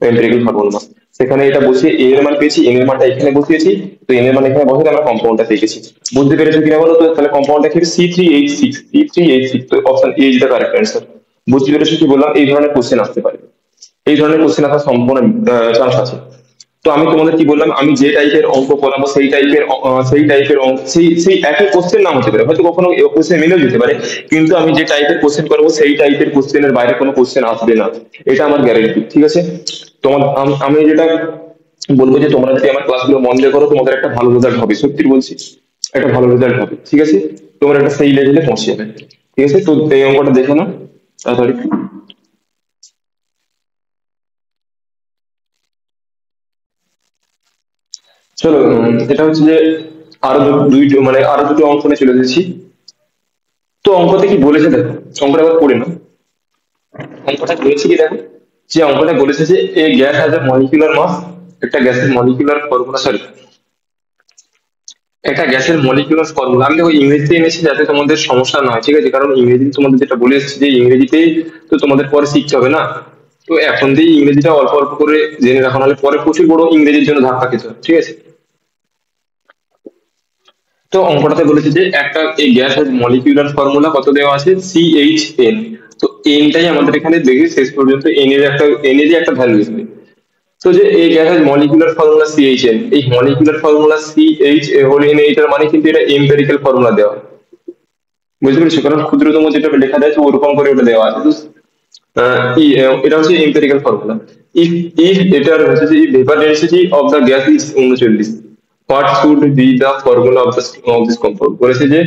empirical formula mass. সেখানে এটা বসিয়ে a এর মান পেয়েছি, n এর মানটা এখানে বসিয়েছি, তো n এর মান এখানে বসিয়ে আমরা কম্পাউন্ডটা পেয়েছি। বুঝতে পেরেছো কিনা বলো? তো তাহলে কম্পাউন্ডটা কি C3H6, তো option A is the correct answer. বুঝতে পেরেছো কি বললাম? এই ধরনের কোশ্চেন আসতে পারে, এই ধরনের কোশ্চেন আসার সম্পূর্ণ চান্স আছে। তো আমি তোমাদের কি বললাম, আমি যে টাইপের অঙ্ক করাবো সেই টাইপের অঙ্ক সেই একই কোশ্চেন নাম হতে পারে, হয়তো কখনো কোশ্চেন মিলেও যেতে পারে, কিন্তু আমি যে টাইপের কোশ্চেন করবো সেই টাইপের কোশ্চেনের বাইরে কোনো কোশ্চেন আসবে না, এটা আমার গ্যারেন্টি, ঠিক আছে? তোমার আমি যেটা বলবো যে তোমরা যদি আমার ক্লাসগুলো মন দিয়ে করো তোমাদের একটা ভালো রেজাল্ট হবে, সত্যি বলছি, একটা ভালো রেজাল্ট হবে, ঠিক আছে? তোমার একটা সেই লেভেলে পৌঁছে যাবে, ঠিক আছে? তো এই অঙ্কটা দেখো না তাড়াতাড়ি। চলো, এটা হচ্ছে যে আরো মানে আরো দুটো অঙ্ক নিয়ে চলে এসেছি। তো অঙ্কতে কি বলেছে দেখো, অঙ্কটা একবার পড়ে নাও। অঙ্কটা বলেছে কি দেখো, যে অঙ্কটা বলেছে যে a gas has a molecular mass, একটা গ্যাসের মলিকুলার ফর্মুলা, সরি, একটা গ্যাসের মলিকুলার ফর্মুলা আমি দেখো ইংরেজিতে এনেছি যাতে তোমাদের সমস্যা না হয়, ঠিক আছে? কারণ ইংরেজিতে তোমাদের যেটা বলে এসেছি যে ইংরেজিতেই তো তোমাদের পরে শিখতে হবে না, তো এখন দিয়ে ইংরেজিটা অল্প অল্প করে জেনে রাখা, নাহলে পরে প্রচুর বড় ইংরেজির জন্য ধাক্কা খেতে হবে, ঠিক আছে? তো অঙ্কটাতে বলেছে যে একটা এই গ্যাস মলিকিউলার ফর্মুলা কত দেওয়া আছে, CHN। তো এনটাই আমাদের এখানে দেখে শেষ পর্যন্ত এন এর একটা ভ্যালু আসবে। তো যে এই গ্যাসের মলিকুলার ফর্মুলা CHN, এই molecular formula CH whole n, এইটার মানে কিন্তু এটা এম্পিরিক্যাল ফর্মুলা দেওয়া, বুঝতে পেরেছো? কারণ ক্ষুদ্রতম যেটা লেখা যায় তো ওরকম করে ওটা দেওয়া আছে। তো এটা হচ্ছে এম্পিরিক্যাল ফর্মুলা। ইফ ইফ এটার হচ্ছে যে vapour density of the gas is 39, what should be the formula of this compound, বলেছে যে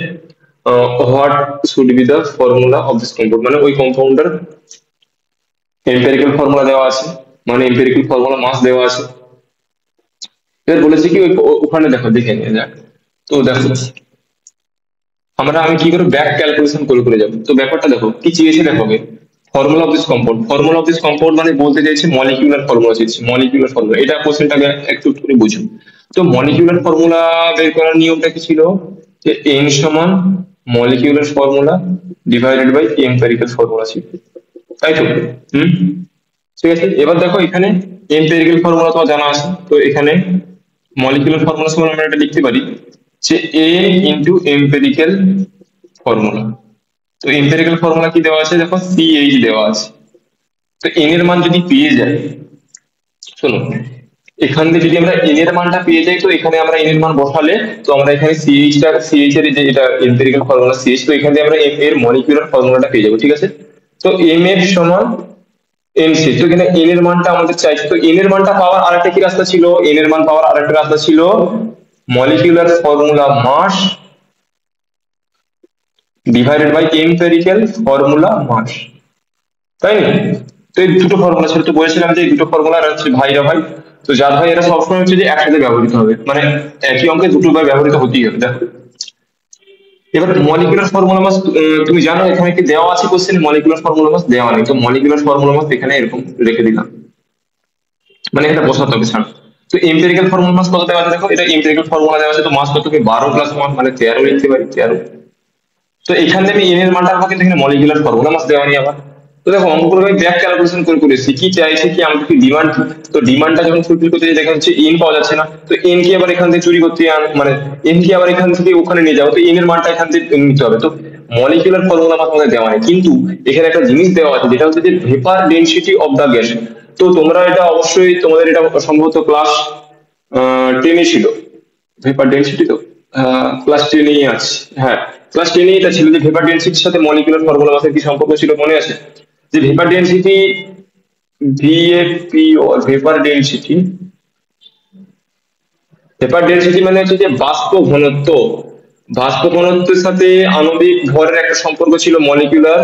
what should be the formula of this compound, মানে ওই কম্পাউন্ডার এম্পিরিক্যাল ফর্মুলা দেওয়া আছে, মানে এম্পিরিক্যাল ফর্মুলা মাস দেওয়া আছে। এবার বলেছে কি ওখানে দেখো, দেখে নিয়ে যাক। তো দেখো আমি কি করে ব্যাক ক্যালকুলেশন করে করে যাবো। তো ব্যাপারটা দেখো কি চেয়েছে, দেখো ফর্মুলা অফ দিস কম্পাউন্ড মানে বলতে চাইছে মলিকিউলার ফর্মুলা চেয়েছে, মলিকিউলার ফর্মুলা, এটা কোশ্চেনটাকে একটু করে বুঝুন। তো মলিকিউলার ফর্মুলা বের করার নিয়মটা কি ছিল, যে n সমান molecular formula divided by empirical formula ছিল, তাই তো? হুম, ঠিক আছে। এবার দেখো এখানে এম্পিরিক্যাল ফর্মুলা তো জানা আছে, তো এখানে মলিকিউলার ফর্মুলা সমান আমরা এটা লিখতে পারি যে a ইনটু এম্পিরিক্যাল ফর্মুলা। তো এম্পিরিক্যাল ফর্মুলা কি দেওয়া আছে দেখো, CH দেওয়া আছে। তো n এর মান যদি পেয়ে যাই, শোনো, এখান থেকে যদি আমরা n এর মানটা পেয়ে যাই, তো এখানে আমরা n এর মান বসালে, তো আমরা এখানে CH এর যে এটা এম্পিরিক্যাল ফর্মুলা CH, তো এখান থেকে আমরা m এর মলিকিউলার ফর্মুলাটা পেয়ে যাবো, ঠিক আছে? তো m এর সমান এনসি, তো এখানে এন এর মানটা আমাদের চাইছে, তো এন এর মানটা পাওয়ার আরেকটা কি রাস্তা ছিল, এন এর মান পাওয়ার আরেকটা রাস্তা ছিল molecular formula mass divided by empirical formula mass, তাই না? তো এই দুটো ফর্মুলা ছিল, তো বলেছিলাম যে এই দুটো ফর্মুলা হচ্ছে ভাইরা ভাই, তো যার ভাই এরা সবসময় হচ্ছে যে একসাথে ব্যবহৃত হবে, মানে একই অঙ্কে দুটো ভাই ব্যবহৃত হতেই হবে। দেখো এবার মলিকুলার ফর্মুলা মাস, তুমি জানো এখানে কি দেওয়া আছে কোশ্চেন, মলিকুলার ফর্মুলা মাস দেওয়া নেই, তো মলিকুলার ফর্মুলা মাস এখানে এরকম রেখে দিলাম, মানে এটা বসাতে হবে ছাড়। তো এম্পিরিক্যাল ফর্মুলা মাস কত দেওয়া আছে, দেখো এটা এম্পিরিক্যাল ফর্মুলা দেওয়া আছে, তো মাস কত কি 12 প্লাস 1 মানে 13 লিখতে পারি, 13। তো এখান থেকে এন এর মানটা রাখবো, কিন্তু এখানে মলিকুলার ফর্মুলা মাস দেওয়া নেই আবার। তো দেখো অঙ্কগুলো আমি ব্যাক ক্যালকুলেশন করে করেছি, কি চাইছে কি আমাদের কি ডিমান্ড, তো ডিমান্ডটা যখন ফুলফিল করতে যাই দেখা যাচ্ছে এন পাওয়া যাচ্ছে না, তো এন কি আবার এখান থেকে চুরি করতে মানে এন কি আবার এখান থেকে ওখানে নিয়ে যাবো, তো এন এর মানটা এখান থেকে নিতে হবে। তো মলিকুলার ফর্মুলা মাস আমাদের দেওয়া নেই, কিন্তু এখানে একটা জিনিস দেওয়া আছে যেটা হচ্ছে যে vapour density of the gas. তো তোমরা এটা অবশ্যই তোমাদের এটা সম্ভবত ক্লাস 10 ছিল ভেপার ডেনসিটি, তো ক্লাস 10 আছে, হ্যাঁ ক্লাস 10 এটা ছিল যে ভেপার ডেনসিটির সাথে মলিকুলার ফর্মুলা মাসের কি সম্পর্ক ছিল মনে আছে, যে ভেপার ডেনসিটি ভিএপি ও ভেপার ডেনসিটি, ভেপার ডেনসিটি মানে হচ্ছে যে বাষ্প ঘনত্ব, বাষ্প ঘনত্বের সাথে আণবিক ভরের একটা সম্পর্ক ছিল মলিকুলার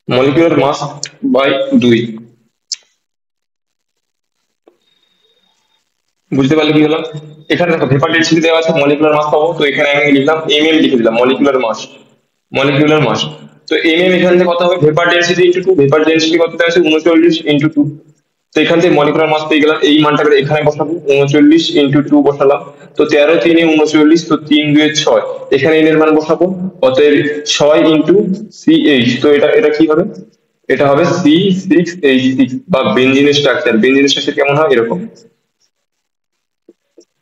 মলিকুলার মাস বাই 2। বুঝতে পারলে কি হলো, এখানে দেখো ভেপার ডেনসিটি দেওয়া আছে, মলিকুলার মাস পাবো, তো এখানে আমি লিখলাম এমএম লিখে দিলাম, মলিকুলার মাস, মলিকুলার মাস। তো এমএম এখান থেকে কত হবে, vapour density into 2, vapour density কত দেওয়া আছে 39 ইনটু 2, তো এখান থেকে মলিকুলার মাস পেয়ে গেলাম, এই মানটা করে এখানে বসাবো 39 ইনটু 2 বসালাম, তো 13 3 39, তো 3 2 6, এখানে এন এর মান বসাবো, অতএব 6 ইনটু সিএইচ, তো এটা এটা কি হবে, এটা হবে C6H6 বা বেনজিনের স্ট্রাকচার, বেনজিনের স্ট্রাকচার কেমন হয় এরকম,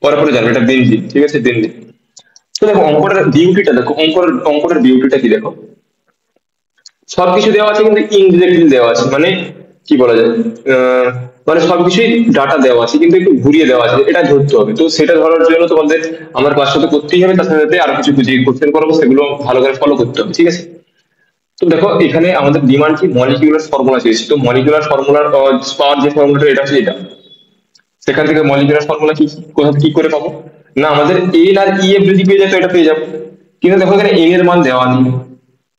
পরে পরে জানবে এটা বেনজিন, ঠিক আছে বেনজিন। তো দেখো অঙ্কটার বিউটিটা দেখো, অঙ্কটার বিউটিটা কি দেখো, সবকিছু দেওয়া আছে কিন্তু ইনডিরেক্টলি দেওয়া আছে, মানে কি বলা যায়, মানে সবকিছুই ডাটা দেওয়া আছে কিন্তু একটু ঘুরিয়ে দেওয়া আছে, এটা ধরতে হবে, তো সেটা ধরার জন্য তোমাদের আমার ক্লাসটা তো করতেই হবে, তার সাথে সাথে আরো কিছু বুঝিয়ে কোশ্চেন করবো, সেগুলো ভালো করে ফলো করতে হবে, ঠিক আছে। তো দেখো এখানে আমাদের ডিমান্ড কি মলিকিউলার ফর্মুলা চেয়েছি, তো মলিকুলার ফর্মুলার পাওয়ার যে ফর্মুলাটা এটা হচ্ছে এটা, সেখান থেকে মলিকুলার ফর্মুলা কি কোথা কি করে পাবো, না আমাদের এন আর ই এফ যদি পেয়ে যায় তো এটা পেয়ে যাবো, কিন্তু দেখো এখানে এন এর মান দেওয়া নেই,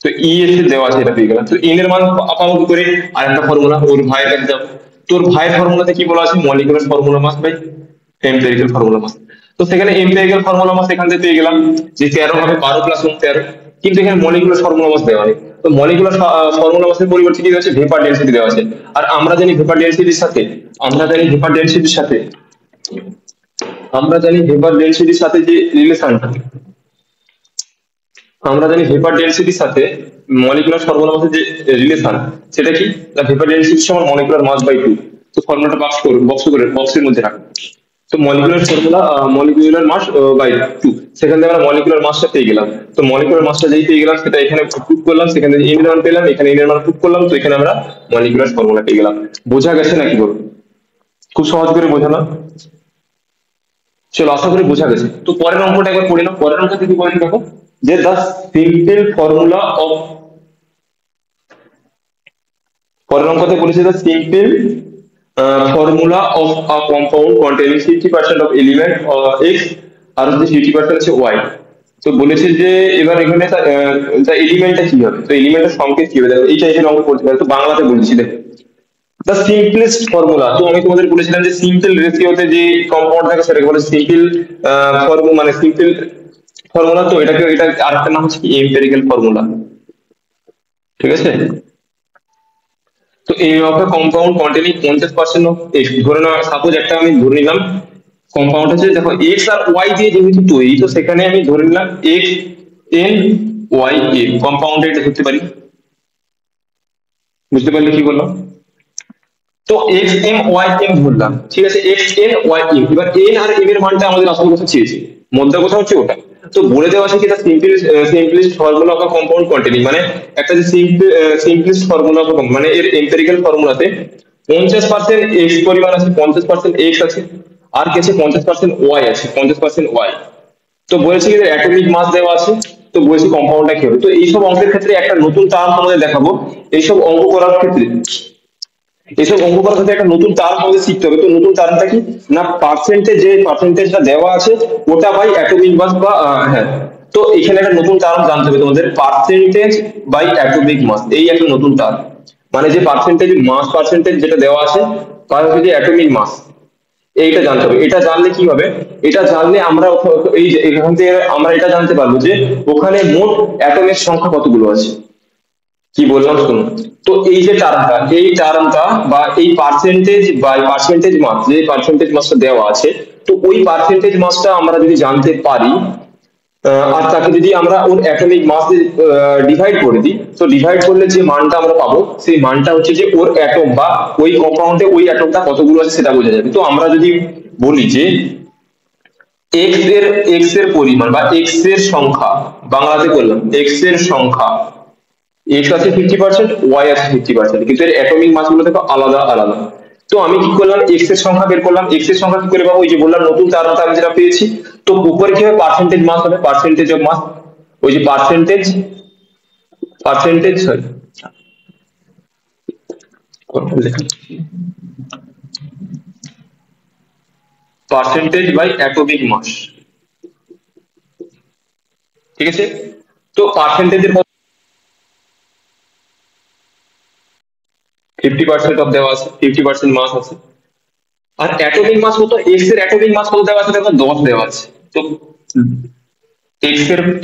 তো ই এস এর দেওয়া আছে এটা পেয়ে গেলাম, তো এন এর মান পাবো কি করে, আর একটা ফর্মুলা ওর ভাইয়ের কাছে যাবো, তোর ভাইয়ের ফর্মুলাতে কি বলা আছে molecular formula mass by empirical formula mass, তো সেখানে এম্পিরিক্যাল ফর্মুলা মাস এখান থেকে পেয়ে গেলাম যে 13 হবে 12 প্লাস 1 13, কিন্তু এখানে মলিকুলার ফর্মুলা মাস দেওয়া নেই, তো মলিকুলার ফর্মুলা মাসের পরিবর্তে কি দেওয়া আছে ভেপার ডেনসিটি দেওয়া আছে, আর আমরা জানি ভেপার ডেনসিটির সাথে, আমরা জানি ভেপার ডেনসিটির সাথে আমরা জানি ভেপার ডেনসিটির সাথে যে রিলেশনটা, আমরা জানি ভেপার ডেনসিটির সাথে মলিকুলার ফর্মুলা মাসের যে রিলেশন, সেটা কি, না ভেপার ডেনসিটি সমান মলিকুলার মাস বাই 2, তো ফর্মুলাটা বক্সের মধ্যে রাখো, তো molecular formula molecular mass by 2, সেখান থেকে আমরা মলিকুলার মাসটা পেয়ে গেলাম, তো মলিকুলার মাসটা যেই পেয়ে গেলাম সেটা এখানে পুট করলাম, সেখানে এন এর মান পেলাম, এখানে এন এর মান পুট করলাম, তো এখানে আমরা মলিকুলার ফর্মুলা পেয়ে গেলাম। বোঝা গেছে নাকি বলো, খুব সহজ করে বোঝানো, চলো আশা করি বোঝা গেছে। তো পরের অঙ্কটা একবার পড়ে নাও, পরের অঙ্কটা কি বলেছে দেখো, যে দা সিম্পল ফর্মুলা অফ, পরের অঙ্কতে বলেছে the simple formula of a compound containing 50% of element x আর হচ্ছে 50% হচ্ছে ওয়াই, তো বলেছে যে এবার এখানে এলিমেন্টটা কি হবে, তো এলিমেন্টের সংকেত কি হবে, দেখো এই টাইপের অঙ্ক করতে পারে, তো বাংলাতে বলছি দেখো দ্য সিম্পলেস্ট ফর্মুলা, তো আমি তোমাদের বলেছিলাম যে সিম্পল রেশিওতে যে কম্পাউন্ড থাকে সেটাকে বলে সিম্পল ফর্মুলা, মানে সিম্পল ফর্মুলা, তো এটাকে এটা আরেকটা নাম হচ্ছে কি এম্পিরিক্যাল ফর্মুলা, ঠিক আছে। তো এই of compound containing 50% of x, ধরে নাও সাপোজ একটা আমি ধরে নিলাম কম্পাউন্ড আছে, দেখো এক্স আর ওয়াই দিয়ে যেহেতু তৈরি, তো সেখানে আমি ধরে নিলাম x and y a compound এটা ধরতে পারি, বুঝতে পারলে কি বললাম, তো এক্স এম ওয়াই এম ধরলাম, ঠিক আছে এক্স এন ওয়াই এম, এবার এন আর এম এর মানটা আমাদের আসল কথা চেয়েছে, মধ্যে কথা হচ্ছে ওটা, তো বলে দেওয়া আছে কি এটা simplest formula of a compound containing, মানে একটা যে সিম্পলিস্ট ফর্মুলা অফ মানে এর এম্পিরিক্যাল ফর্মুলাতে 50% এক্স পরিমাণ আছে, 50% এক্স আছে, আর কি আছে 50% ওয়াই আছে, 50% ওয়াই, তো বলেছে কি অ্যাটমিক মাস দেওয়া আছে, তো বলছি কম্পাউন্ডটা কি হবে। তো এইসব অঙ্কের ক্ষেত্রে একটা নতুন টার্ম তোমাদের দেখাবো। এইসব অঙ্ক করার ক্ষেত্রে এইসব অঙ্ক করার ক্ষেত্রে একটা নতুন টার্ম আমাদের শিখতে হবে। তো নতুন টার্মটা কি না, পার্সেন্টেজ, যে পার্সেন্টেজটা দেওয়া আছে ওটা বাই অ্যাটমিক মাস বা হ্যাঁ। তো এখানে একটা নতুন টার্ম জানতে হবে তোমাদের, পার্সেন্টেজ বাই অ্যাটমিক মাস, এই একটা নতুন টার্ম। মানে যে পার্সেন্টেজ মাস পার্সেন্টেজ যেটা দেওয়া আছে তার হচ্ছে যে অ্যাটমিক মাস, এইটা জানতে হবে। এটা জানলে কি হবে, এটা জানলে আমরা এই যে এখান থেকে আমরা এটা জানতে পারবো যে ওখানে মোট অ্যাটমের সংখ্যা কতগুলো আছে। কি বললাম শুনুন। তো এই যে টার্মটা, এই টার্মটা বা এই পার্সেন্টেজ বাই পার্সেন্টেজ মাস, যে পার্সেন্টেজ মাসটা দেওয়া আছে, তো ওই পার্সেন্টেজ মাসটা আমরা যদি জানতে পারি, আর তাকে যদি আমরা ওর অ্যাটমিক মাস ডিভাইড করে দিই, তো ডিভাইড করলে যে মানটা আমরা পাবো সেই মানটা হচ্ছে যে ওর অ্যাটম বা ওই কম্পাউন্ডে ওই অ্যাটমটা কতগুলো আছে সেটা বোঝা যাবে। তো আমরা যদি বলি যে এক্স এর পরিমাণ বা এক্স এর সংখ্যা, বাংলাতে বললাম এক্স এর সংখ্যা, এক্স আছে 50%, ওয়াই আছে 50%, কিন্তু এর অ্যাটমিক মাস গুলো দেখো আলাদা আলাদা। তো আমি কি করলাম, এক্স এর সংখ্যা বের করলাম। এক্স এর সংখ্যা কি করে পাবো, ওই যে বললাম নতুন তারটা আমি যেটা পেয়েছি। তো উপরে কি হবে, পার্সেন্টেজ মাস হবে, পার্সেন্টেজ অফ মাস, ওই যে percentage, sorry percentage by atomic mass, ঠিক আছে। তো পার্সেন্টেজের 50% অফ দেওয়া আছে, 50% মাস আছে। আর অ্যাটমিক মাস কত, এক্স এর অ্যাটমিক মাস কত দেওয়া আছে দেখো, 10 দেওয়া আছে। তো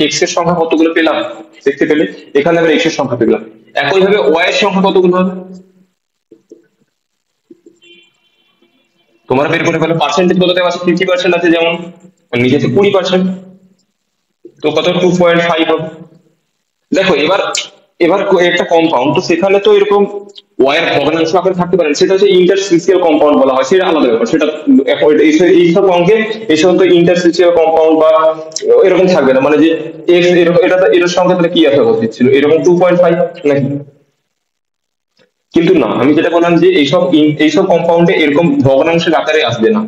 এক্স এর সংখ্যা কতগুলো পেলাম দেখতে পেলে, এখানে আমরা এক্স এর সংখ্যা পেলাম। একই ভাবে ওয়াই এর সংখ্যা কতগুলো হবে তোমরা বের করে ফেলো। পার্সেন্টেজ কত দেওয়া আছে, 50% আছে যেমন, নিচেতে 20%, তো কত 2.5 হবে। দেখো এবার, এবার একটা কম্পাউন্ড, তো সেখানে তো এরকম ওয়ার ভগ্নাংশ আকারে থাকতে পারে, সেটা হচ্ছে ইন্টারস্টিসিয়াল কম্পাউন্ড বলা হয়, সেটা আলাদা ব্যাপার। সেটা এইসব অঙ্কে এইসব তো ইন্টারস্টিসিয়াল কম্পাউন্ড বা এরকম থাকবে না, মানে যে এক্স এরকম, এটা এটার সঙ্গে তাহলে কি আসা উচিত ছিল এরকম 2.5 নাকি। কিন্তু না, আমি যেটা বললাম যে এইসব কম্পাউন্ডে এরকম ভগ্নাংশের আকারে আসবে না,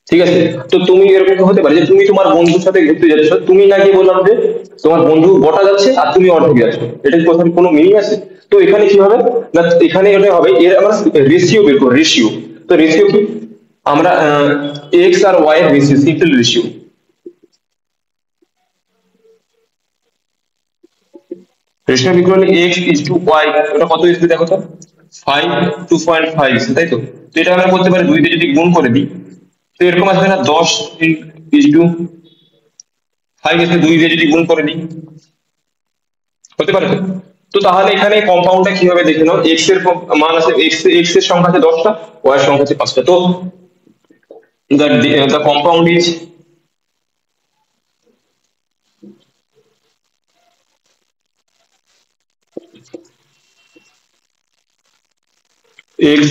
ঠিক আছে। তো তুমি এরকম হতে পারে যে তুমি তোমার বন্ধুর সাথে ঘুরতে যাচ্ছ, তুমি না গিয়ে বললাম যে তোমার বন্ধু গোটা যাচ্ছে আর তুমি অর্ধেক যাচ্ছ, এটা কি কোথাও কোনো মিনিং আছে। তো এখানে কি হবে না, এখানে এটা হবে এর আমরা রেশিও বের করব, রেশিও। তো রেশিও কি, আমরা এক্স আর ওয়াই এর ratio, simple ratio. Ratio equal x is to y, এটা কত ইজ দেখো তো, 5, 2.5, তাই তো। তো এটা আমরা বলতে পারি 2 দিয়ে যদি গুণ করে দিই, তো এরকম আসবে না, 10 ইজ টু 5 এসে 2 দিয়ে যদি গুণ করে দিই, হতে পারে তো। তো তাহলে এখানে কম্পাউন্ডটা কি হবে দেখে নাও, এক্স এর মান আছে, এক্স এর সংখ্যা আছে 10টা, ওয়াই এর সংখ্যা আছে 5টা। তো the compound is x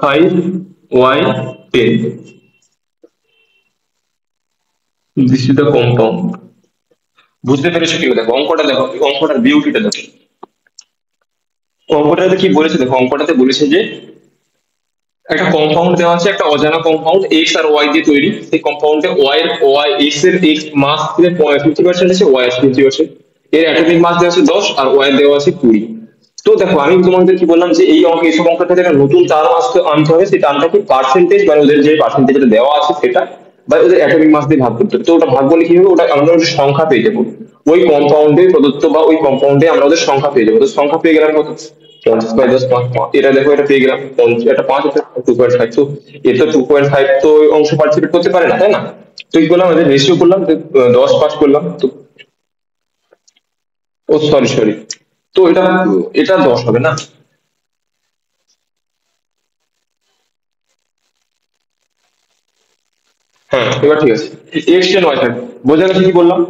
5, y 10. This is the compound. বুঝতে পেরেছো কি, দেখো অঙ্কটা, দেখো অঙ্কটার বিউটিটা দেখো। অঙ্কটাতে কি বলেছে দেখো, অঙ্কটাতে বলেছে যে একটা কম্পাউন্ড দেওয়া আছে, একটা অজানা কম্পাউন্ড এক্স আর ওয়াই দিয়ে তৈরি। সেই কম্পাউন্ডে ওয়াই এক্স এর এক্স মাস 50% আছে, ওয়াই আছে 50%। এর অ্যাটমিক মাস দেওয়া আছে 10 আর ওয়াই দেওয়া আছে 20। তো দেখো আমি তোমাদের কি বললাম যে এই অঙ্ক, এইসব অঙ্কের ক্ষেত্রে একটা নতুন টার্ম আনতে হবে। সেই টার্মটা কি, পার্সেন্টেজ, মানে ওদের যে পার্সেন্টেজটা দেওয়া আছে সেটা, বা ওদের অ্যাটমিক মাস দিয়ে ভাগ করতে হবে। তো ওটা ভাগ বলে কি হবে, ওটা আমরা ওদের সংখ্যা পেয়ে যাবো, ওই কম্পাউন্ডে প্রদত্ত বা ওই কম্পাউন্ডে আমরা ওদের সংখ্যা পেয়ে যাবো। তো সংখ্যা পেয়ে গেলাম কত, 50/10, 5, এটা দেখো এটা পেয়ে গেলাম, এটা 5, এটা 2.5। তো এটা 2.5 তো ওই অংশ পার্টিসিপেট করতে পারে না, তাই না। তো কি করলাম, আমাদের রেশিও করলাম, 10 5 করলাম। তো ও সরি সরি, তো এটা এটা 10 হবে না। হ্যাঁ এবার ঠিক আছে, এক্স টেন ওয়াই থাকবে, বোঝা গেছে কি বললাম।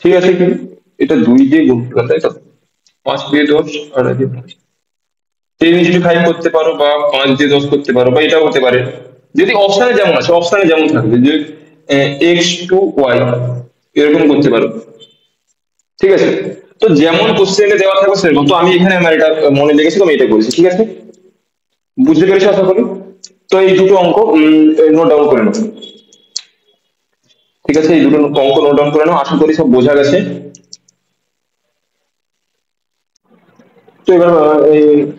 ঠিক আছে কি, এটা 2 দিয়ে গুণ করলাম তাই তো, 5 দিয়ে 10 আর 10 5 করতে পারো, বা 5 দিয়ে 10 করতে পারো, বা এটাও হতে পারে। যদি অপশনে যেমন আছে, অপশনে যেমন থাকবে যে এক্স টু ওয়াই এরকম করতে পারো, ঠিক আছে। তো যেমন কোশ্চেনে দেওয়া থাকবে সেরকম। তো আমি এখানে আমার এটা মনে লেগেছিল, আমি এটা বলছি, ঠিক আছে। বুঝতে পেরেছো আশা করি। তো এই দুটো অঙ্ক নোট ডাউন করে নেবো, ঠিক আছে? এই দুটো অঙ্ক নোট ডাউন করে নাও, আশা করি সব বোঝা গেছে। তো এবার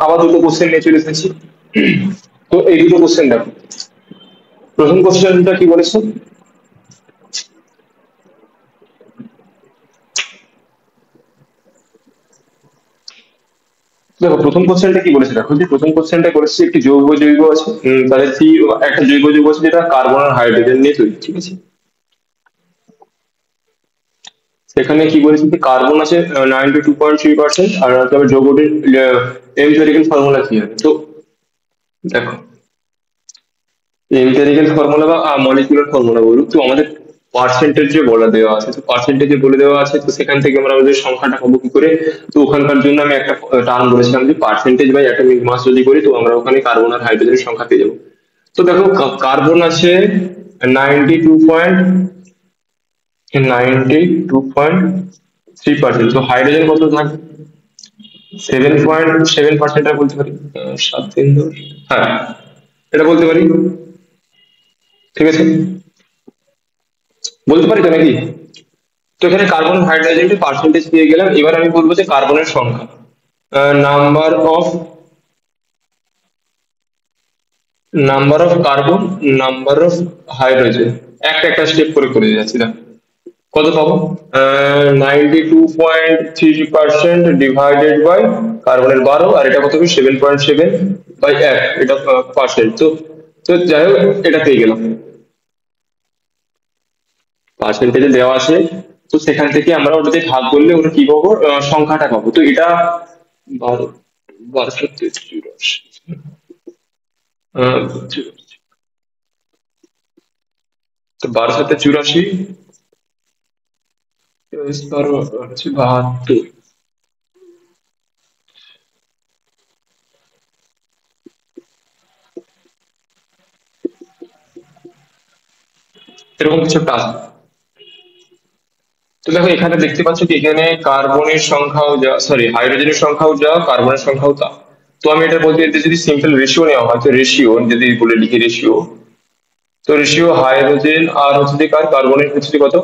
আবার দুটো কোশ্চেন নিয়ে চলে এসেছি। তো এই দুটো কোশ্চেন দেখো, প্রথম কোশ্চেনটা কি বলেছে, দেখো প্রথম কোশ্চেনটা কি বলেছে, দেখো যে প্রথম কোশ্চেনটা করেছে একটি জৈব যৌগ আছে, তাদের কি একটা জৈব যৌগ আছে যেটা কার্বন আর হাইড্রোজেন নিয়ে তৈরি, ঠিক আছে? সেখানে কি বলেছে যে কার্বন আছে 92.3%, আর তবে যৌগটির এমপিরিক্যাল ফর্মুলা কি হবে। তো দেখো এমপিরিক্যাল ফর্মুলা বা মলিকুলার ফর্মুলা বলুক, তো আমাদের পার্সেন্টেজ যে বলে দেওয়া আছে, তো পার্সেন্টেজ বলে দেওয়া আছে, তো সেখান থেকে আমরা আমাদের সংখ্যাটা পাবো কি করে? তো ওখানকার জন্য আমি একটা টার্ম বলেছিলাম যে পার্সেন্টেজ বাই অ্যাটমিক মাস যদি করি, তো আমরা ওখানে কার্বন আর হাইড্রোজেনের সংখ্যা পেয়ে যাবো। তো দেখো কার্বন আছে 92.3%, তো হাইড্রোজেন কত থাকবে? 7.7% বলতে পারি, 7 3 10, হ্যাঁ এটা বলতে পারি, ঠিক আছে? বলতে পারি তো নাকি? তো এখানে কার্বন হাইড্রোজেনের পার্সেন্টেজ পেয়ে গেলাম। এবার আমি বলবো যে কার্বনের সংখ্যা, number of carbon, number of hydrogen, একটা একটা স্টেপ করে করে যাচ্ছি না। কত পাবো? 92.3% ডিভাইডেড বাই কার্বনের 12, আর এটা কত হবে? 7.7 বাই 1, এটা পার্সেন্ট। তো তো যাই হোক, এটা পেয়ে গেলাম, পার্সেন্টেজে দেওয়া আছে। তো সেখান থেকে আমরা ওটাতে ভাগ করলে ওটা কি পাবো? সংখ্যাটা পাবো। তো এটা 12, 12 তো 12 × 7 = 84, 12 × 72, এরকম কিছু একটা আসবে। তো দেখো এখানে দেখতে পাচ্ছ কি এখানে কার্বনের সংখ্যাও যা, সরি হাইড্রোজেনের সংখ্যাও যা, কার্বনের সংখ্যাও তা। তো আমি এটা বলতে চাইছি যদি সিম্পল রেশিও নেওয়া হয়, তো রেশিও যদি বলে লিখি রেশিও, তো রেশিও হাইড্রোজেন আর হচ্ছে যে কার্বনের হচ্ছে যে কত?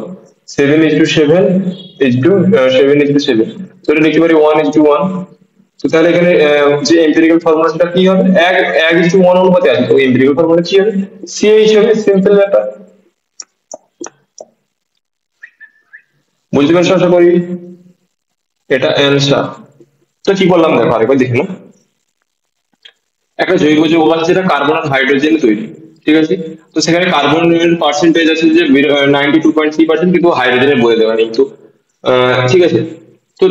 7:7:7, তো এটা লিখতে পারি 1:1। তো তাহলে এখানে যে এম্পিরিক্যাল ফর্মুলা সেটা কি হবে? 1:1 অনুপাতে আছে, তো এম্পিরিক্যাল ফর্মুলা কি হবে? সিএইচ হবে, সিম্পল ব্যাপার। বুঝতে পারছো আশা করি? এটা অ্যান্সার। তো কি বললাম দেখো আরেকবার দেখে নাও, একটা জৈব যৌগ আছে যেটা কার্বন আর হাইড্রোজেন তৈরি, ঠিক আছে? তো সেখানে কার্বনের পার্সেন্টেজ আছে যে 92.3%, কিন্তু হাইড্রোজেনের বলে দেওয়া নেই। তো ঠিক আছে, তো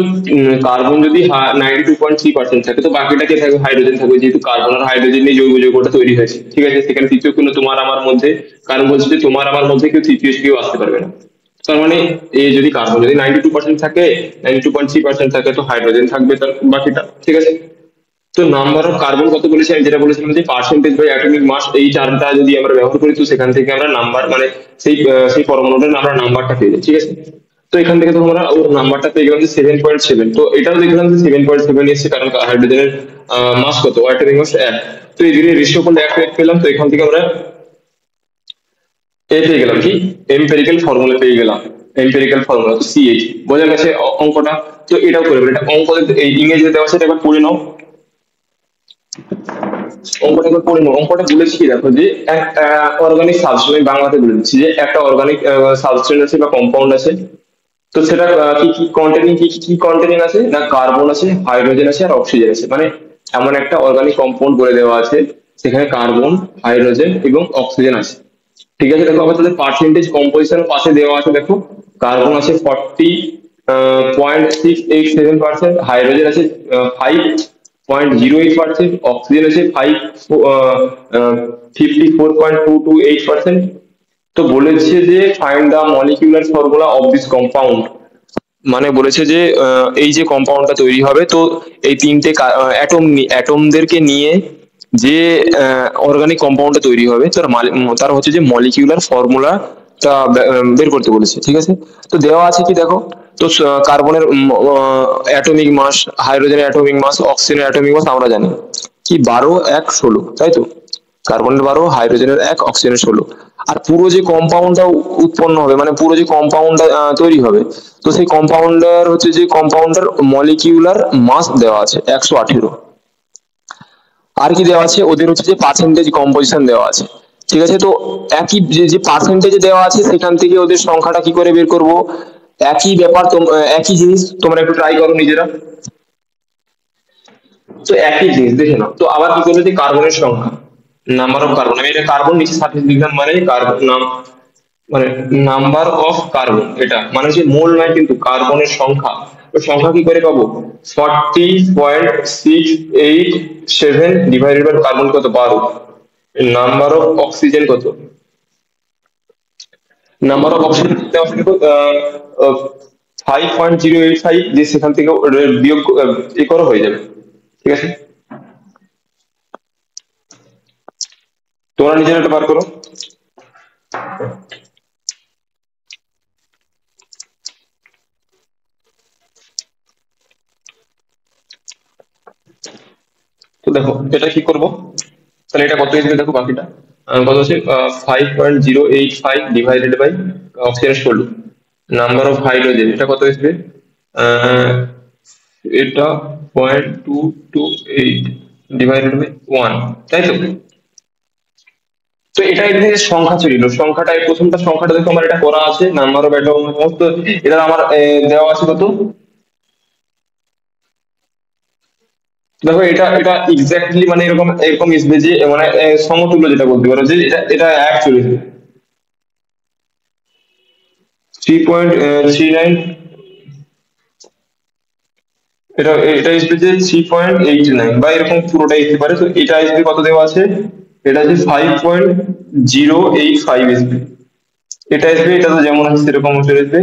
কার্বন যদি 92.3% থাকে, তো বাকিটা কে থাকবে? হাইড্রোজেন থাকবে, যেহেতু কার্বন আর হাইড্রোজেন নিয়ে জৈব যৌগটা তৈরি হয়েছে, ঠিক আছে? সেখানে তৃতীয় কোনো তোমার আমার মধ্যে, কারণ বলছে যে তোমার আমার মধ্যে কেউ তৃতীয় কেউ আসতে পারবে না। তার মানে এই যদি কার্বন যদি 92% থাকে, 92.3% থাকে, তো হাইড্রোজেন থাকবে তার বাকিটা, ঠিক আছে? তো নাম্বার অফ কার্বন কত বলেছি, আমি যেটা বলেছিলাম যে পার্সেন্টেজ বাই অ্যাটমিক মাস, এই টার্মটা যদি আমরা ব্যবহার করি, তো সেখান থেকে আমরা নাম্বার মানে সেই পরমাণুটার আমরা নাম্বারটা পেয়ে যাই, ঠিক আছে? তো এখান থেকে তো আমরা ওর নাম্বারটা পেয়ে গেলাম যে 7.7। তো এটাও দেখলাম যে 7.7 এসেছে, কারণ হাইড্রোজেনের মাস কত? Atomic mass 1। তো এই দুটো রেশিও করলে 1 পেলাম। তো এখান থেকে আমরা পেয়ে গেলাম কি? এম্পিরিক্যাল ফর্মুলা পেয়ে গেলাম, এম্পিরিক্যাল ফর্মুলা। তো সিএইচ বোঝা গেছে অঙ্কটা। তো এটাও করে এটা অঙ্ক এই ইংরেজিতে দেওয়া আছে, এটা একবার পড়ে নাও। অঙ্কটা একবার পড়ে নাও। অঙ্কটা বলেছি কি দেখো, যে একটা অর্গানিক সাবস্টেন্স, আমি বাংলাতে বলে দিচ্ছি, যে একটা অর্গানিক সাবস্টেন্স আছে বা কম্পাউন্ড আছে। তো সেটা কি কি কন্টেনিং, কি কন্টেনিং আছে না? কার্বন আছে, হাইড্রোজেন আছে, আর অক্সিজেন আছে। মানে এমন একটা অর্গানিক কম্পাউন্ড বলে দেওয়া আছে, সেখানে কার্বন, হাইড্রোজেন এবং অক্সিজেন আছে, ঠিক আছে? দেখো আবার তাদের পার্সেন্টেজ কম্পোজিশনের পাশে দেওয়া আছে, দেখো কার্বন আছে 40.687%, হাইড্রোজেন আছে 5.08%, অক্সিজেন আছে 54.228%। তো বলেছে যে find the molecular formula of this compound, মানে বলেছে যে এই যে কম্পাউন্ডটা তৈরি হবে, তো এই তিনটে অ্যাটমদেরকে নিয়ে যে অর্গানিক কম্পাউন্ডটা তৈরি হবে, তার হচ্ছে যে মলিকিউলার ফর্মুলাটা বের করতে বলেছে, ঠিক আছে? তো দেওয়া আছে কি দেখো, তো কার্বনের অ্যাটমিক মাস, হাইড্রোজেনের অ্যাটমিক মাস, অক্সিজেনের অ্যাটমিক মাস আমরা জানি কি 12, 1, 16, তাই তো? কার্বনের 12, হাইড্রোজেনের 1, অক্সিজেনের 16। আর পুরো যে কম্পাউন্ডটা উৎপন্ন হবে, মানে পুরো যে কম্পাউন্ডটা তৈরি হবে, তো সেই কম্পাউন্ডার হচ্ছে যে কম্পাউন্ডার মলিকিউলার মাস দেওয়া আছে 118। আর কি দেওয়া আছে, ওদের হচ্ছে যে পার্সেন্টেজ কম্পোজিশন দেওয়া আছে। ঠিক আছে, তো একই যে পার্সেন্টেজ দেওয়া আছে সেখান থেকে ওদের সংখ্যাটা কি করে বের করব? একই ব্যাপার, একই জিনিস তোমরা একটু ট্রাই করো নিজেরা। তো একই জিনিস দেখে নাও। তো আবার কি করবে, যে কার্বনের সংখ্যা, নাম্বার অফ কার্বন, আমি এটা কার্বন নিচে সার্ফেস লিখলাম, মানে কার্বন নাম, মানে নাম্বার অফ কার্বন, এটা মানে যে মোল নয় কিন্তু কার্বনের সংখ্যা। তো সংখ্যা কি করে পাবো? 40.687 ডিভাইডেড বাই কার্বন কত, 12। নাম্বার অফ অক্সিজেন কত, নাম্বার অফ অক্সিজেন দেওয়া আছে দেখো 5.085, যে সেখান থেকে বিয়োগ এ করো হয়ে যাবে। ঠিক আছে, তোমরা নিজেরা একটা বার করো। তো দেখো এটা কি করব, তাহলে এটা কত আসবে দেখো বাকিটা কত আছে, 5.085 divided by oxygen 16। Number of hydrogen এটা কত আসবে, এটা 0.228 ডিভাইডেড বাই 1, তাই তো? তো এটা এখানে যে সংখ্যা ছিল, সংখ্যাটা এই প্রথমটা সংখ্যাটা দেখো আমার এটা করা আছে, নাম্বার অফ অ্যাটম সমস্ত, এটা আমার দেওয়া আছে কত, দেখো এটা এটা এক্স্যাক্টলি মানে এরকম এরকম আসবে যে মানে সমতুল্য, যেটা বলতে পারো যে এটা এটা এক চলে আসবে 3.39, এটা এটা আসবে যে 3.89 বা এরকম পুরোটাই আসতে পারে। তো এটা আসবে কত দেওয়া আছে, এটা আছে 5.085 আসবে, এটা আসবে, এটা তো যেমন আছে সেরকম চলে আসবে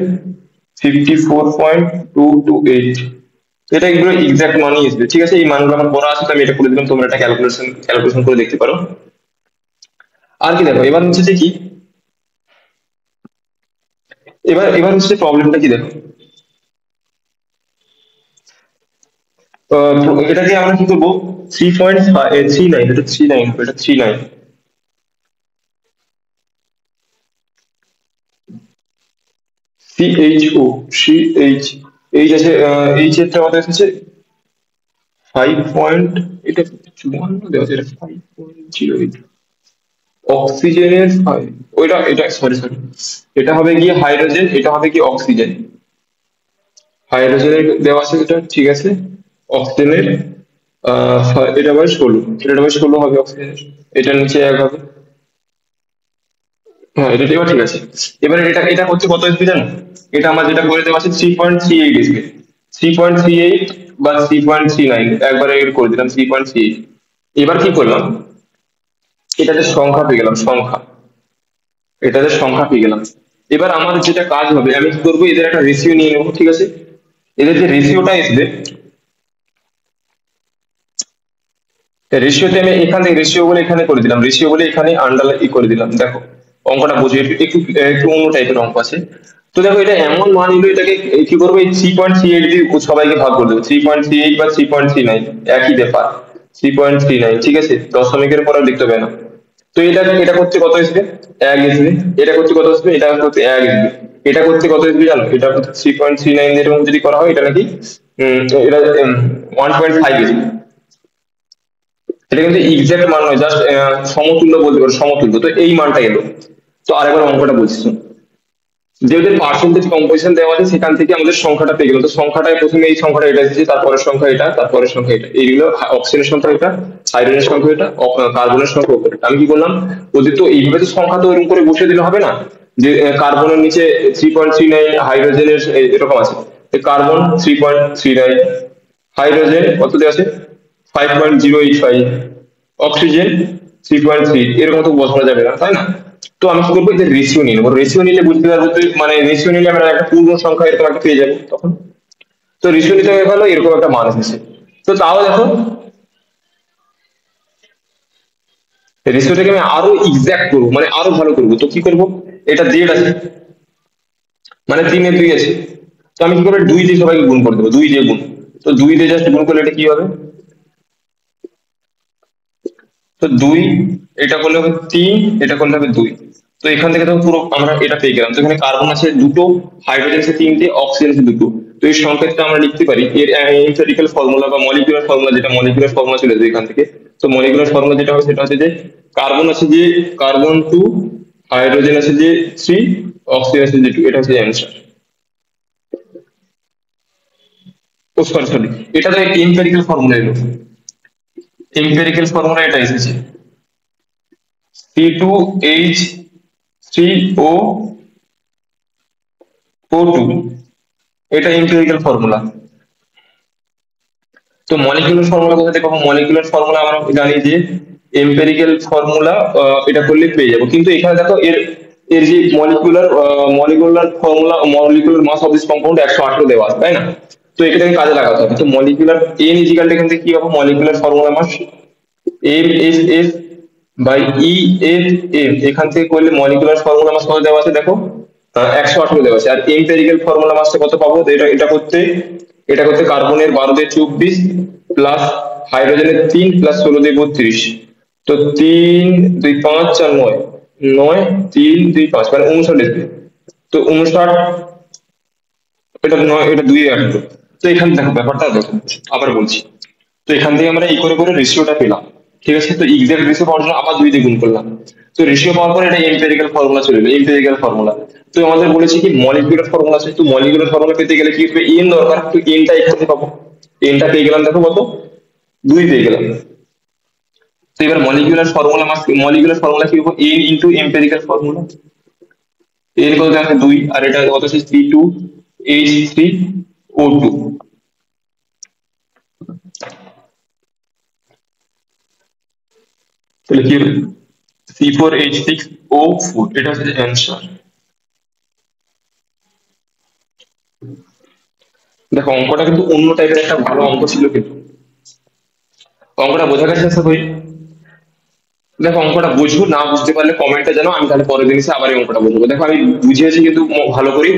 54.228। এটা এগুলো এক্সাক্ট মানই আসবে। ঠিক আছে, এই মানগুলো আমার পড়া আছে, তো আমি এটা করে দিলাম, তোমরা এটা ক্যালকুলেশন করে দেখতে পারো। আর কি দেখো, এবার হচ্ছে যে কি, এবার এবার হচ্ছে প্রবলেমটা কি দেখো, এটাকে আমরা কি করবো, 3.39, এটা 39, এটা 39, CHO, CH, এইচ আছে, এইচ এর টা কত এসেছে 5 এটা 54 দেওয়া আছে, এটা 5.08। অক্সিজেনের ওইটা এটা সরি সরি, এটা হবে গিয়ে হাইড্রোজেন, এটা হবে কি অক্সিজেন। হাইড্রোজেনের দেওয়া আছে এটা, ঠিক আছে। অক্সিজেনের এটা হবে 16, এটা হবে 16 হবে অক্সিজেনের, এটার নিচে 1 হবে। হ্যাঁ এটা এবার ঠিক আছে। এবার এটা এটা হচ্ছে কত এসপি জানো, এটা আমার যেটা করে দেওয়া আছে 3.38 এসপি, 3.38 বা 3.39, একবারে এর করে দিলাম 3.38। এবার কি করলাম, এটাতে সংখ্যা পেয়ে গেলাম, সংখ্যা, এটাতে সংখ্যা পেয়ে গেলাম। এবার আমার যেটা কাজ হবে, আমি কি করবো, এদের একটা রেশিও নিয়ে নেবো। ঠিক আছে, এদের যে রেশিওটা আসবে, রেশিওতে আমি এখানে রেশিও বলে এখানে করে দিলাম, রেশিও বলে এখানে আন্ডারলাইন করে দিলাম। দেখো অঙ্কটা বুঝে একটু একটু একটু অন্য টাইপের অঙ্ক আছে। তো দেখো এটা এমন মান নিল, এটাকে কি করবো, এই 3.38 দিয়ে সবাইকে ভাগ করে দেবো, 3.38 বা 3.39 একই ব্যাপার, 3.39। ঠিক আছে, দশমিকের পরে লিখতে হবে না। তো এটা এটা করতে কত আসবে, 1 আসবে। এটা করতে কত আসবে, এটা করতে 1 আসবে। এটা করতে কত আসবে জানো, এটা করতে 3.39 এরকম যদি করা হয়, এটা নাকি এটা 1.5 আসবে। এটা কিন্তু এক্সাক্ট মান নয়, জাস্ট সমতুল্য বলতে পারো, সমতুল্য। তো এই মানটা এলো। তো আরেকবার অঙ্কটা বলছি শোনো। যেহেতু পার্সেন্টেজ কম্পোজিশন দেওয়া আছে, সেখান থেকে আমাদের সংখ্যাটা পেয়ে গেল। তো সংখ্যাটায় প্রথমে এই সংখ্যাটা এটা এসেছে, তারপরের সংখ্যা এটা, তারপরের সংখ্যা এটা, এইগুলো অক্সিজেনের সংখ্যা এটা, হাইড্রোজেনের সংখ্যা এটা, কার্বনের সংখ্যা এটা। আমি কি করলাম, ওদের তো এইভাবে তো সংখ্যা তো এরকম করে বসিয়ে দিলে হবে না, যে কার্বনের নিচে 3.39, হাইড্রোজেনের এরকম আছে, কার্বন 3.39, হাইড্রোজেন কত দেওয়া আছে 5.085, অক্সিজেন 3.3, এরকম তো বসানো যাবে না, তাই না? তো আমি কি করবো, এদের রেশিও নিয়ে নেবো। রেশিও নিলে বুঝতে পারবো, মানে রেশিও নিলে আমরা একটা পূর্ণ সংখ্যা এরকম একটা পেয়ে যাবো তখন। তো রেশিও নিতে হয়ে গেলো, এরকম একটা মান এসেছে। তো তাও দেখো, রেশিওটাকে আমি আরো এক্সাক্ট করবো, মানে আরো ভালো করবো। তো কি করবো, এটা জেড আছে, মানে 3 এ 2 আছে। তো আমি কি করবো, 2 দিয়ে সবাইকে গুণ করে দেবো, 2 দিয়ে গুণ। তো 2 দিয়ে জাস্ট গুণ করলে এটা কি হবে, তো 2, এটা করলে হবে 3, এটা করলে হবে 2। তো এখান থেকে তো পুরো আমরা এটা পেয়ে গেলাম। তো এখানে কার্বন আছে দুটো, হাইড্রোজেন আছে তিনটে, অক্সিজেন আছে দুটো। তো এই সংকেতটা আমরা লিখতে পারি এর এমপিরিক্যাল ফর্মুলা বা মলিকিউলার ফর্মুলা, যেটা মলিকিউলার ফর্মুলা চলে যাবে এখান থেকে। তো মলিকিউলার ফর্মুলা যেটা হবে সেটা হচ্ছে যে কার্বন আছে যে কার্বন 2, হাইড্রোজেন আছে যে 3, অক্সিজেন আছে যে 2। এটা হচ্ছে অ্যান্সার। ও সরি সরি, এটা তো এমপিরিক্যাল ফর্মুলা এলো, এমপিরিক্যাল ফর্মুলা এটা এসেছে C2H3O O2, এটা এমপিরিক্যাল ফর্মুলা। তো মলিকিউলার ফর্মুলা কোথা থেকে পাবো? মলিকিউলার ফর্মুলা আমরা জানি যে এম্পিরিক্যাল ফর্মুলা এটা করলে পেয়ে যাবো, কিন্তু এখানে দেখো এর এর যে molecular formula, molecular mass of this compound 118 দেওয়া আছে, তাই না? তো এটাকে কাজে লাগাতে হবে। তো মলিকুলার এন ইজিক্যাল এখান থেকে কি হবে? Molecular formula mass M S by E F M, এখান থেকে করলে মলিকুলার ফর্মুলা মাস কত দেওয়া আছে দেখো, 118 দেওয়া আছে। আর এম্পিরিক্যাল ফর্মুলা মাসটা কত পাবো? তো এটা করতে কার্বনের 12 দিয়ে 24 প্লাস হাইড্রোজেনের 3 প্লাস 16 দিয়ে 32। তো 3 2 5 4 9, 9 3 2 5 মানে 59 লিখবে। তো 59, এটা 9, এটা 2 8 হলো। তো এখানে দেখো ব্যাপারটা দেখো, আবার বলছি। তো এখান থেকে আমরা এই করে করে রেশিওটা পেলাম, ঠিক আছে? তো এক্সাক্ট রেশিও পাওয়ার জন্য আবার 2 দিয়ে গুণ করলাম। তো রেশিও পাওয়ার পরে এটা এম্পিরিক্যাল ফর্মুলা চলে এলো, এম্পিরিক্যাল ফর্মুলা। তো আমাদের বলেছি কি মলিকিউলার ফর্মুলা আছে, তো মলিকিউলার ফর্মুলা পেতে গেলে কি হবে? এন দরকার। তো এনটা এখানে পাবো, এনটা পেয়ে গেলাম দেখো কত, 2 পেয়ে গেলাম। তো এবার মলিকিউলার ফর্মুলা কি হবে? N into empirical formula. N কত আছে? 2, আর এটা কত আছে? C2H3O2। তাহলে কি হবে? C4H6O4, এটা হচ্ছে অ্যান্সার। দেখো অঙ্কটা কিন্তু অন্য টাইপের একটা ভালো অঙ্ক ছিল, কিন্তু অঙ্কটা বোঝা গেছে আশা করি। দেখো অঙ্কটা বুঝো, না বুঝতে পারলে কমেন্টে জানো, আমি তাহলে পরের দিন এসে আবার এই অঙ্কটা বুঝবো। দেখো আমি বুঝিয়েছি কিন্তু ভালো করে।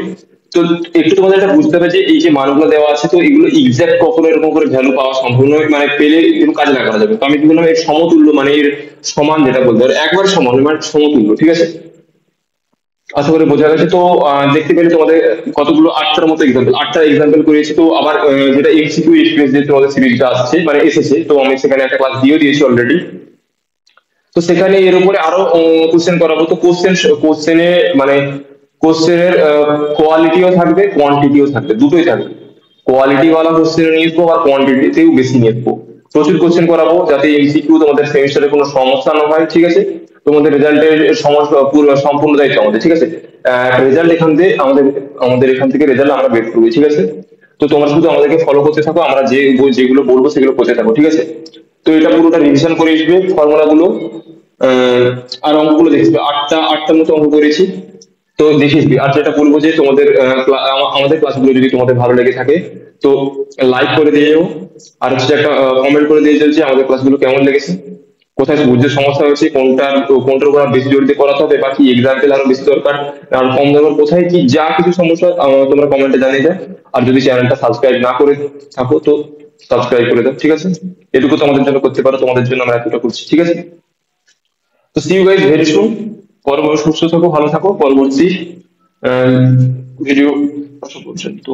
তো একটু তোমাদের এটা বুঝতে হবে যে এই যে মানগুলো দেওয়া আছে, তো এগুলো এক্সাক্ট কখনো এরকম করে ভ্যালু পাওয়া সম্ভব নয়, মানে পেলে এগুলো কাজে লাগানো যাবে। তো আমি কি বললাম, এর সমতুল্য মানে এর সমান যেটা বলতে পারো, একবার সমান মানে সমতুল্য, ঠিক আছে? আশা করি বোঝা গেছে। তো দেখতে পেলে তোমাদের কতগুলো, 8টার মতো এক্সাম্পল, 8টা এক্সাম্পল করেছি। তো আবার যেটা এমসিকিউ এক্সপ্রেস যে তোমাদের সিরিজটা আসছে মানে এসেছে, তো আমি সেখানে একটা ক্লাস দিয়েও দিয়েছি অলরেডি। তো সেখানে এর উপরে আরো কোশ্চেন করাবো। তো কোশ্চেনে মানে কোশ্চেনের কোয়ালিটিও থাকবে, কোয়ান্টিটিও থাকবে, দুটোই থাকবে। কোয়ালিটি ওয়ালা কোশ্চেন নিয়ে আসবো, আর কোয়ান্টিটিতেও বেশি নিয়ে আসবো। প্রচুর কোশ্চেন করাবো যাতে এমসিকিউ তোমাদের সেমিস্টারে কোনো সমস্যা না হয়, ঠিক আছে? তোমাদের রেজাল্টের সমস্যা পুরো সম্পূর্ণ দায়িত্ব আমাদের, ঠিক আছে? রেজাল্ট এখান থেকে আমাদের এখান থেকে রেজাল্ট আমরা বের করবো, ঠিক আছে? তো তোমরা শুধু আমাদেরকে ফলো করতে থাকো, আমরা যেগুলো বলবো সেগুলো করতে থাকো, ঠিক আছে? তো এটা পুরোটা রিভিশন করে আসবে ফর্মুলা গুলো। আহ, আর অঙ্কগুলো দেখবে, আটটার মতো অঙ্ক করেছি। তো দেখিস। আর যেটা বলবো যে তোমাদের আমাদের ক্লাসগুলো যদি তোমাদের ভালো লেগে থাকে, তো লাইক করে দিয়ে যাও। আর হচ্ছে একটা কমেন্ট করে দিয়ে যাও যে আমাদের ক্লাসগুলো কেমন লেগেছে, কোথায় বুঝতে সমস্যা হয়েছে, কোনটার উপর আর বেশি জোর দিয়ে করাতে হবে, বাকি এক্সাম্পল আরো বেশি দরকার, আর কম দরকার কোথায় কি, যা কিছু সমস্যা তোমরা কমেন্টে জানিয়ে দাও। আর যদি চ্যানেলটা সাবস্ক্রাইব না করে থাকো, তো সাবস্ক্রাইব করে দাও, ঠিক আছে? এটুকু তোমাদের জন্য করতে পারো, তোমাদের জন্য আমরা এতটা করছি, ঠিক আছে? তো see you guys very soon. পরবর্তী সুস্থ থাকো, ভালো থাকো, পরবর্তী ভিডিও পর্যন্ত।